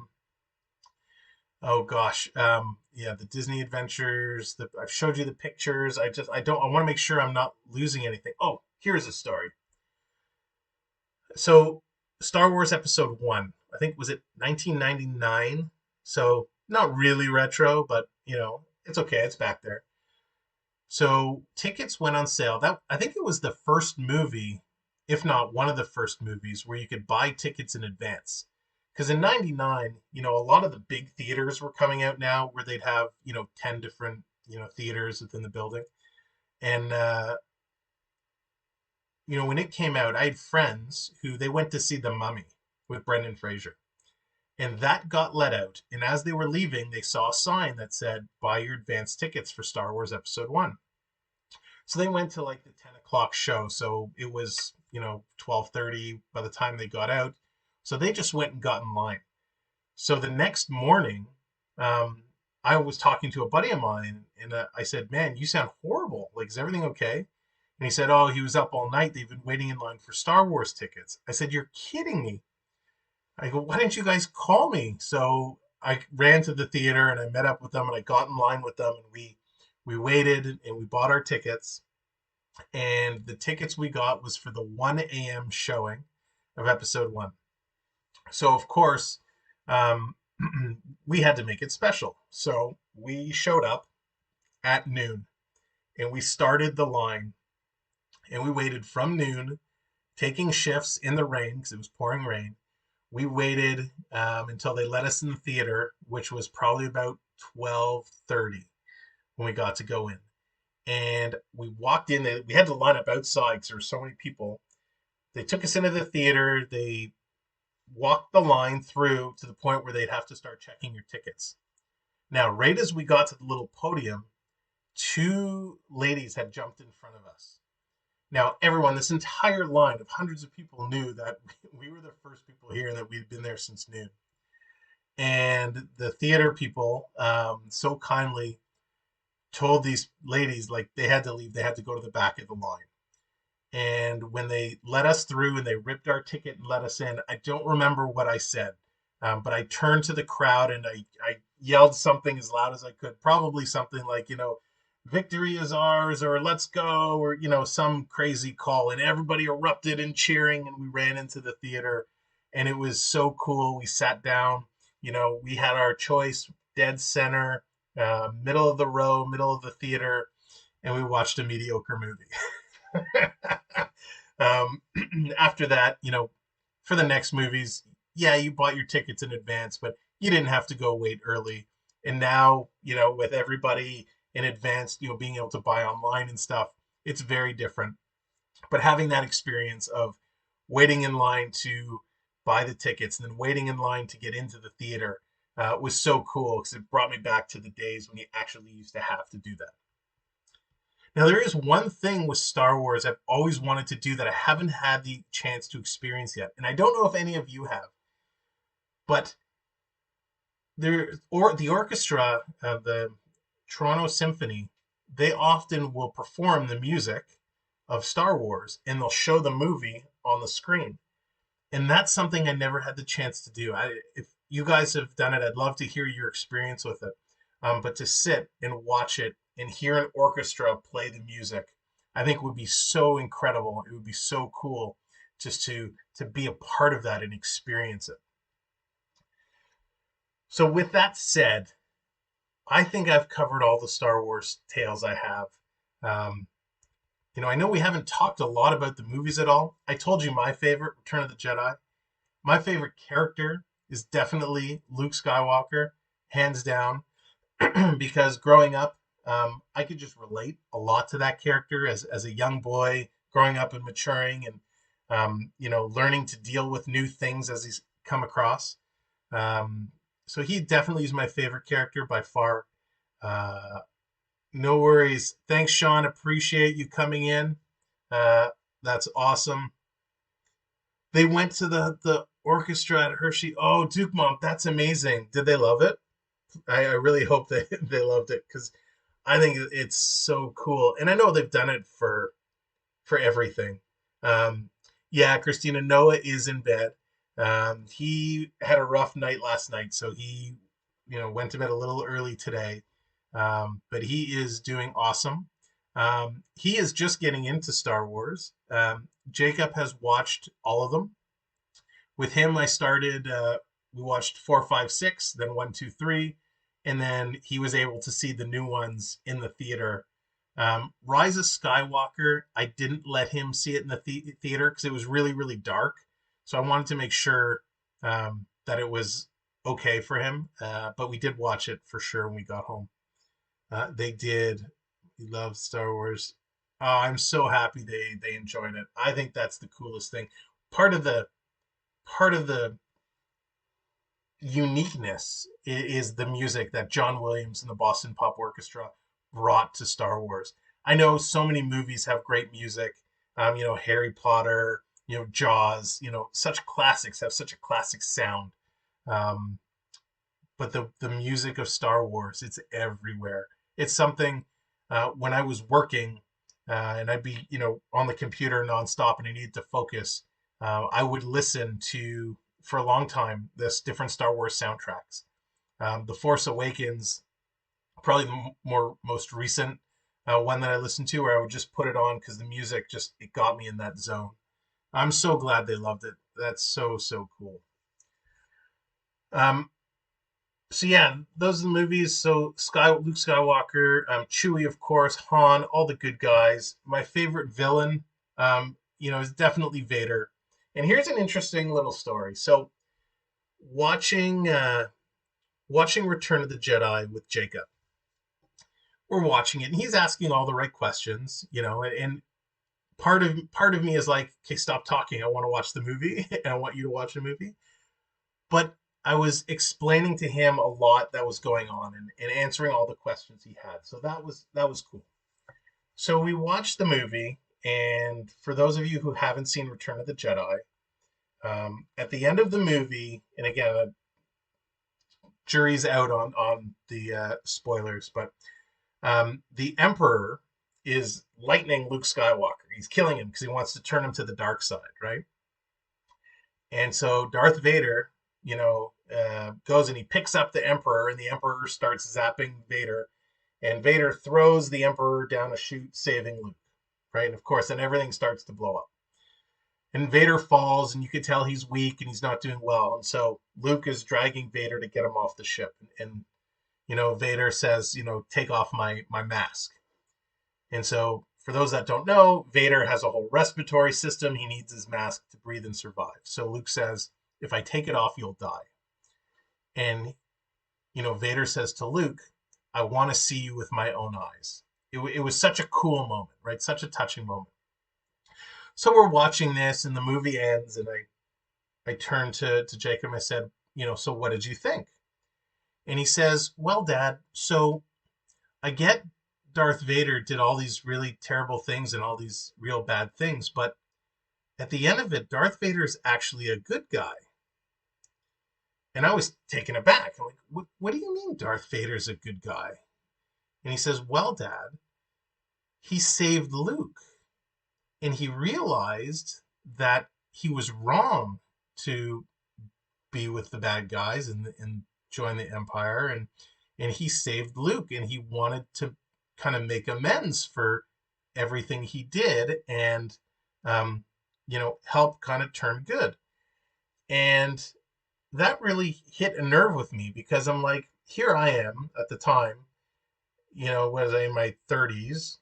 Oh gosh, yeah, the Disney adventures. I've showed you the pictures. I want to make sure I'm not losing anything. Oh, here's a story. So, Star Wars Episode One. I think was it 1999. So not really retro, but it's okay. It's back there. So tickets went on sale. That I think it was the first movie, if not one of the first movies, where you could buy tickets in advance. Because in '99, a lot of the big theaters were coming out now, where they'd have 10 different theaters within the building. And when it came out, I had friends who they went to see The Mummy with Brendan Fraser. And that got let out. And as they were leaving, they saw a sign that said, buy your advance tickets for Star Wars Episode 1. So they went to like the 10 o'clock show. So it was, 12:30 by the time they got out. So they just went and got in line. So the next morning, I was talking to a buddy of mine and I said, man, you sound horrible. Like, is everything okay? And he said, oh, he was up all night. They've been waiting in line for Star Wars tickets. I said, you're kidding me. I go, why didn't you guys call me? So I ran to the theater and I met up with them and I got in line with them and we waited and we bought our tickets. and the tickets we got was for the 1 a.m. showing of episode one. So of course, um, we had to make it special. So we showed up at noon and we started the line and we waited from noon, taking shifts in the rain because it was pouring rain. We waited until they let us in the theater, which was probably about 12:30 when we got to go in. And we walked in. We had to line up outside because there were so many people. They took us into the theater. They walked the line through to the point where they'd have to start checking your tickets. Now, right as we got to the little podium, two ladies had jumped in front of us. Now, everyone, this entire line of hundreds of people knew that we were the first people here and that we'd been there since noon. And the theater people so kindly told these ladies like they had to leave, they had to go to the back of the line. And when they let us through and they ripped our ticket and let us in, I don't remember what I said, but I turned to the crowd and I yelled something as loud as I could, probably something like, victory is ours, or let's go, or, some crazy call. And everybody erupted in cheering and we ran into the theater. And it was so cool. We sat down, we had our choice, dead center, middle of the row, middle of the theater, and we watched a mediocre movie. um, After that, for the next movies, yeah, you bought your tickets in advance, but you didn't have to go wait early. And now, with everybody in advance, being able to buy online and stuff, it's very different. But having that experience of waiting in line to buy the tickets and then waiting in line to get into the theater was so cool because it brought me back to the days when you actually used to have to do that. Now, there is one thing with Star Wars I've always wanted to do that I haven't had the chance to experience yet. And I don't know if any of you have, but the orchestra of the Toronto Symphony, they often will perform the music of Star Wars and they'll show the movie on the screen. And that's something I never had the chance to do. If you guys have done it, I'd love to hear your experience with it. But to sit and watch it and hear an orchestra play the music, I think would be so incredible. It would be so cool just to be a part of that and experience it. So with that said, I think I've covered all the Star Wars tales I have. Um, I know we haven't talked a lot about the movies at all. I told you my favorite, Return of the Jedi. My favorite character is definitely Luke Skywalker, hands down, because growing up, I could just relate a lot to that character as a young boy, growing up and maturing and, learning to deal with new things as he's come across. Um, so he definitely is my favorite character by far. Uh, no worries. Thanks, Sean. Appreciate you coming in. Uh, that's awesome. They went to the orchestra at Hershey. Oh, Duke Mom, that's amazing. Did they love it? I really hope they they loved it because I think it's so cool. And I know they've done it for everything. Um, yeah, Christina, Noah is in bed. He had a rough night last night, so he, went to bed a little early today. But he is doing awesome. He is just getting into Star Wars. Jacob has watched all of them. With him, I started. We watched 4, 5, 6, then 1, 2, 3, and then he was able to see the new ones in the theater. Rise of Skywalker, I didn't let him see it in the theater because it was really, really dark. So I wanted to make sure that it was okay for him. But we did watch it for sure when we got home. They did. He loves Star Wars. Oh, I'm so happy they enjoyed it. I think that's the coolest thing. Part of the part of the uniqueness is the music that John Williams and the Boston Pop Orchestra brought to Star Wars. I know so many movies have great music. Harry Potter, Jaws, such classics have such a classic sound. Um, but the music of Star Wars, it's everywhere. It's something when I was working and I'd be, on the computer nonstop and I needed to focus, I would listen to, for a long time, this different Star Wars soundtracks. The Force Awakens, probably the most recent one that I listened to where I would just put it on because the music just it got me in that zone. I'm so glad they loved it. That's so cool. Um, so yeah, those are the movies. So Luke Skywalker, Chewie, of course, Han, all the good guys. My favorite villain, is definitely Vader. And here's an interesting little story. So watching watching Return of the Jedi with Jacob, we're watching it, and he's asking all the right questions, and part of me is like, okay, stop talking. I want to watch the movie, and I want you to watch the movie. But I was explaining to him a lot that was going on and answering all the questions he had. So that was cool. So we watched the movie, and for those of you who haven't seen Return of the Jedi, at the end of the movie, and again, jury's out on the spoilers, but the Emperor is lightning Luke Skywalker. He's killing him because he wants to turn him to the dark side, right? And so Darth Vader, goes and he picks up the Emperor, and the Emperor starts zapping Vader, and Vader throws the Emperor down a chute, saving Luke, right? And of course, then everything starts to blow up. And Vader falls, and you can tell he's weak and he's not doing well. And so Luke is dragging Vader to get him off the ship. And Vader says, take off my mask. And so, for those that don't know, Vader has a whole respiratory system. He needs his mask to breathe and survive. So Luke says, if I take it off, you'll die. And, Vader says to Luke, I want to see you with my own eyes. It was such a cool moment, right? Such a touching moment. So we're watching this, and the movie ends, and I turned to Jacob and I said, so what did you think? And he says, well, Dad, so I get Darth Vader did all these really terrible things and all these real bad things, but at the end of it, Darth Vader is actually a good guy. And I was taken aback. I'm like, what do you mean Darth Vader's a good guy? And he says, well, Dad, he saved Luke. And he realized that he was wrong to be with the bad guys and join the Empire. And he saved Luke, and he wanted to kind of make amends for everything he did and help kind of turn good. And that really hit a nerve with me because I'm like, here I am at the time, was I in my 30s,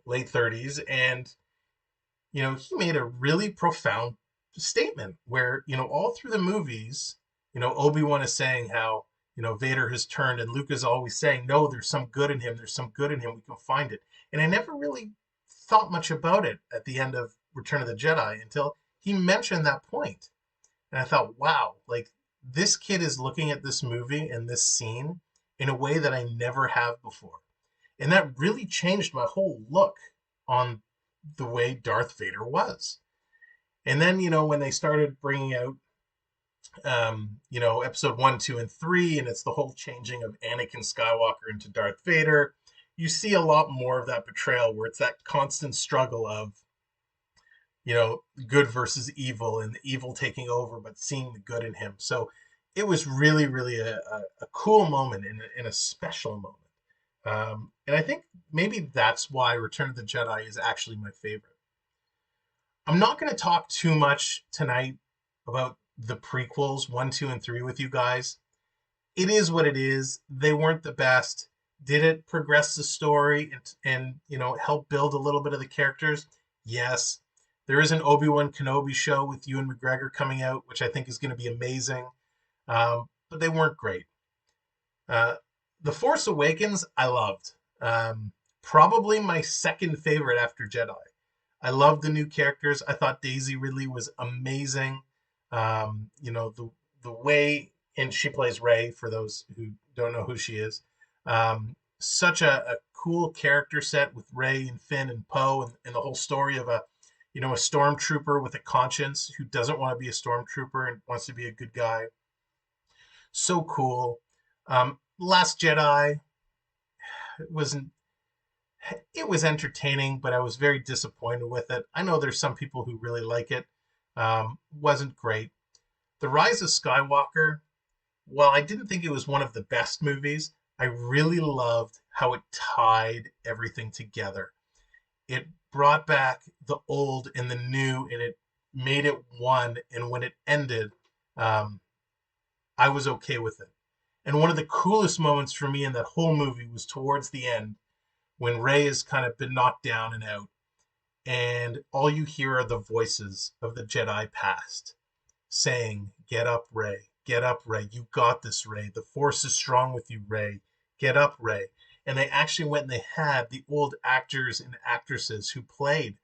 late 30s, and he made a really profound statement where, all through the movies, Obi-Wan is saying how, Vader has turned, and Luke is always saying, no, there's some good in him. There's some good in him. We can find it. And I never really thought much about it at the end of Return of the Jedi until he mentioned that point. And I thought, wow, like this kid is looking at this movie and this scene in a way that I never have before. And that really changed my whole look on the way Darth Vader was. And then, when they started bringing out, episode 1, 2, and 3, and it's the whole changing of Anakin Skywalker into Darth Vader, you see a lot more of that betrayal where it's that constant struggle of, good versus evil and the evil taking over, but seeing the good in him. So it was really, really a cool moment and a special moment. And I think maybe that's why Return of the Jedi is actually my favorite. I'm not going to talk too much tonight about the prequels 1, 2, and 3 with you guys. It is what it is. They weren't the best. Did it progress the story and help build a little bit of the characters? Yes. There is an Obi-Wan Kenobi show with Ewan McGregor coming out, which I think is going to be amazing. But they weren't great. The Force Awakens, I loved. Probably my second favorite after Jedi. I loved the new characters. I thought Daisy Ridley was amazing. The way, and she plays Rey for those who don't know who she is. Such a cool character set with Rey and Finn and Poe, and the whole story of a stormtrooper with a conscience who doesn't want to be a stormtrooper and wants to be a good guy. So cool. Last Jedi it was entertaining, but I was very disappointed with it. I know there's some people who really like it. Wasn't great. The Rise of Skywalker, while I didn't think it was one of the best movies, I really loved how it tied everything together. It brought back the old and the new, and it made it one. And when it ended, um, I was okay with it. And one of the coolest moments for me in that whole movie was towards the end when Rey has kind of been knocked down and out, and all you hear are the voices of the Jedi past saying, "Get up, Rey. Get up, Rey. You got this, Rey. The Force is strong with you, Rey. Get up, Rey." And they actually went and they had the old actors and actresses who played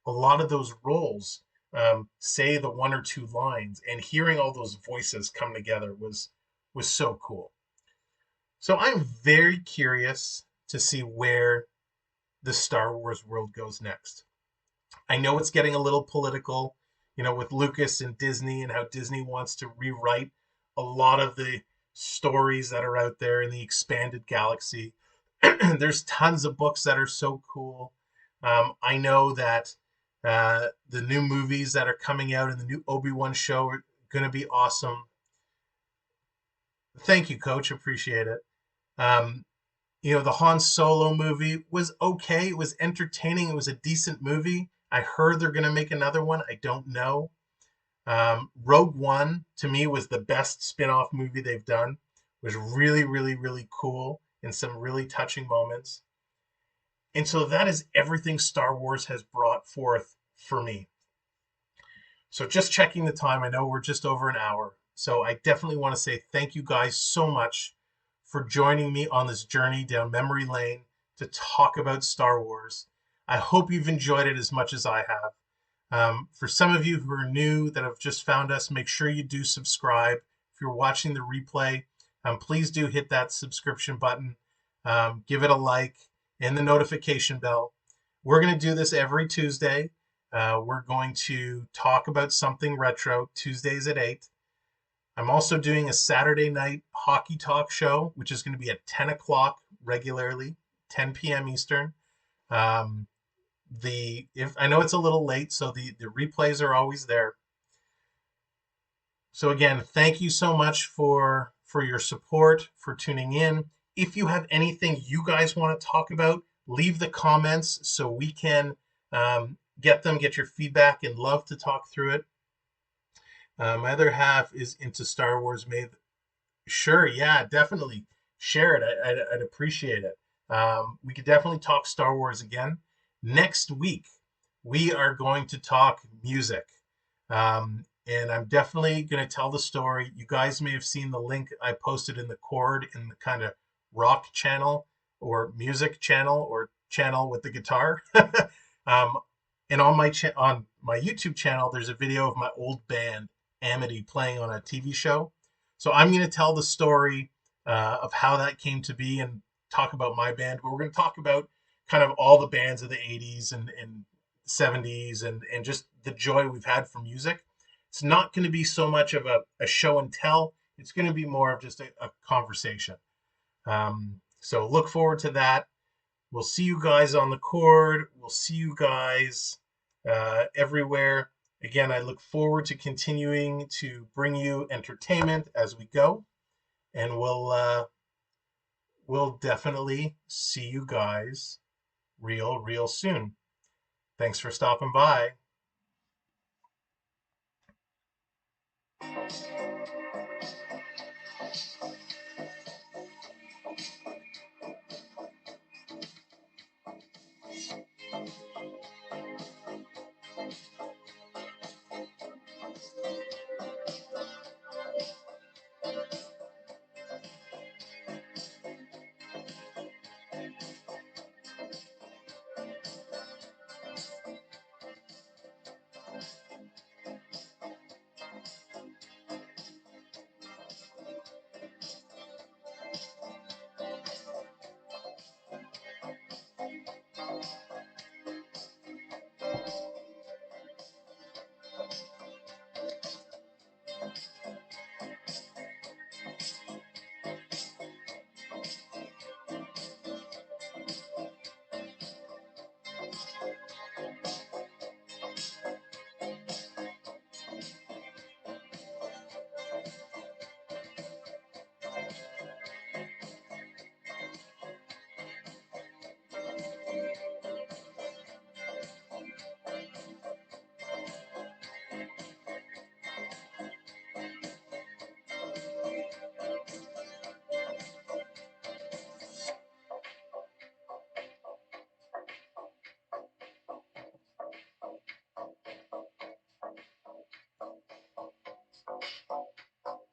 a lot of those roles say the one or two lines, and hearing all those voices come together was so cool. So I'm very curious to see where the Star Wars world goes next. I know it's getting a little political, with Lucas and Disney and how Disney wants to rewrite a lot of the stories that are out there in the expanded galaxy. There's tons of books that are so cool. I know that the new movies that are coming out and the new Obi-Wan show are going to be awesome. Thank you, Coach. Appreciate it. Um, the Han Solo movie was okay. It was entertaining. It was a decent movie. I heard they're going to make another one. I don't know. Rogue One to me was the best spin-off movie they've done. It was really, really, really cool and some really touching moments. And so that is everything Star Wars has brought forth for me. So just checking the time, I know we're just over an hour. So I definitely want to say thank you guys so much for joining me on this journey down memory lane to talk about Star Wars. I hope you've enjoyed it as much as I have. For some of you who are new that have just found us, make sure you do subscribe. If you're watching the replay, please do hit that subscription button. Give it a like and the notification bell. We're going to do this every Tuesday. We're going to talk about something retro, Tuesdays at 8. I'm also doing a Saturday night hockey talk show, which is going to be at 10 o'clock regularly, 10 p.m. Eastern. If I know it's a little late, so the replays are always there. So again, thank you so much for your support, for tuning in. If you have anything you guys want to talk about, leave the comments so we can get your feedback, and love to talk through it. My other half is into Star Wars. Sure, yeah, definitely share it. I'd appreciate it. We could definitely talk Star Wars again. Next week, we are going to talk music. And I'm definitely going to tell the story. You guys may have seen the link I posted in the Chord in the kind of rock channel or music channel or channel with the guitar. um, and on on my YouTube channel, there's a video of my old band Amity playing on a TV show. So I'm going to tell the story of how that came to be and talk about my band. But we're going to talk about kind of all the bands of the 80s and 70s and just the joy we've had from music. It's not going to be so much of a show and tell. It's going to be more of just a conversation. So look forward to that. We'll see you guys on the Chord. We'll see you guys everywhere. Again, I look forward to continuing to bring you entertainment as we go, and we'll definitely see you guys real soon. Thanks for stopping by.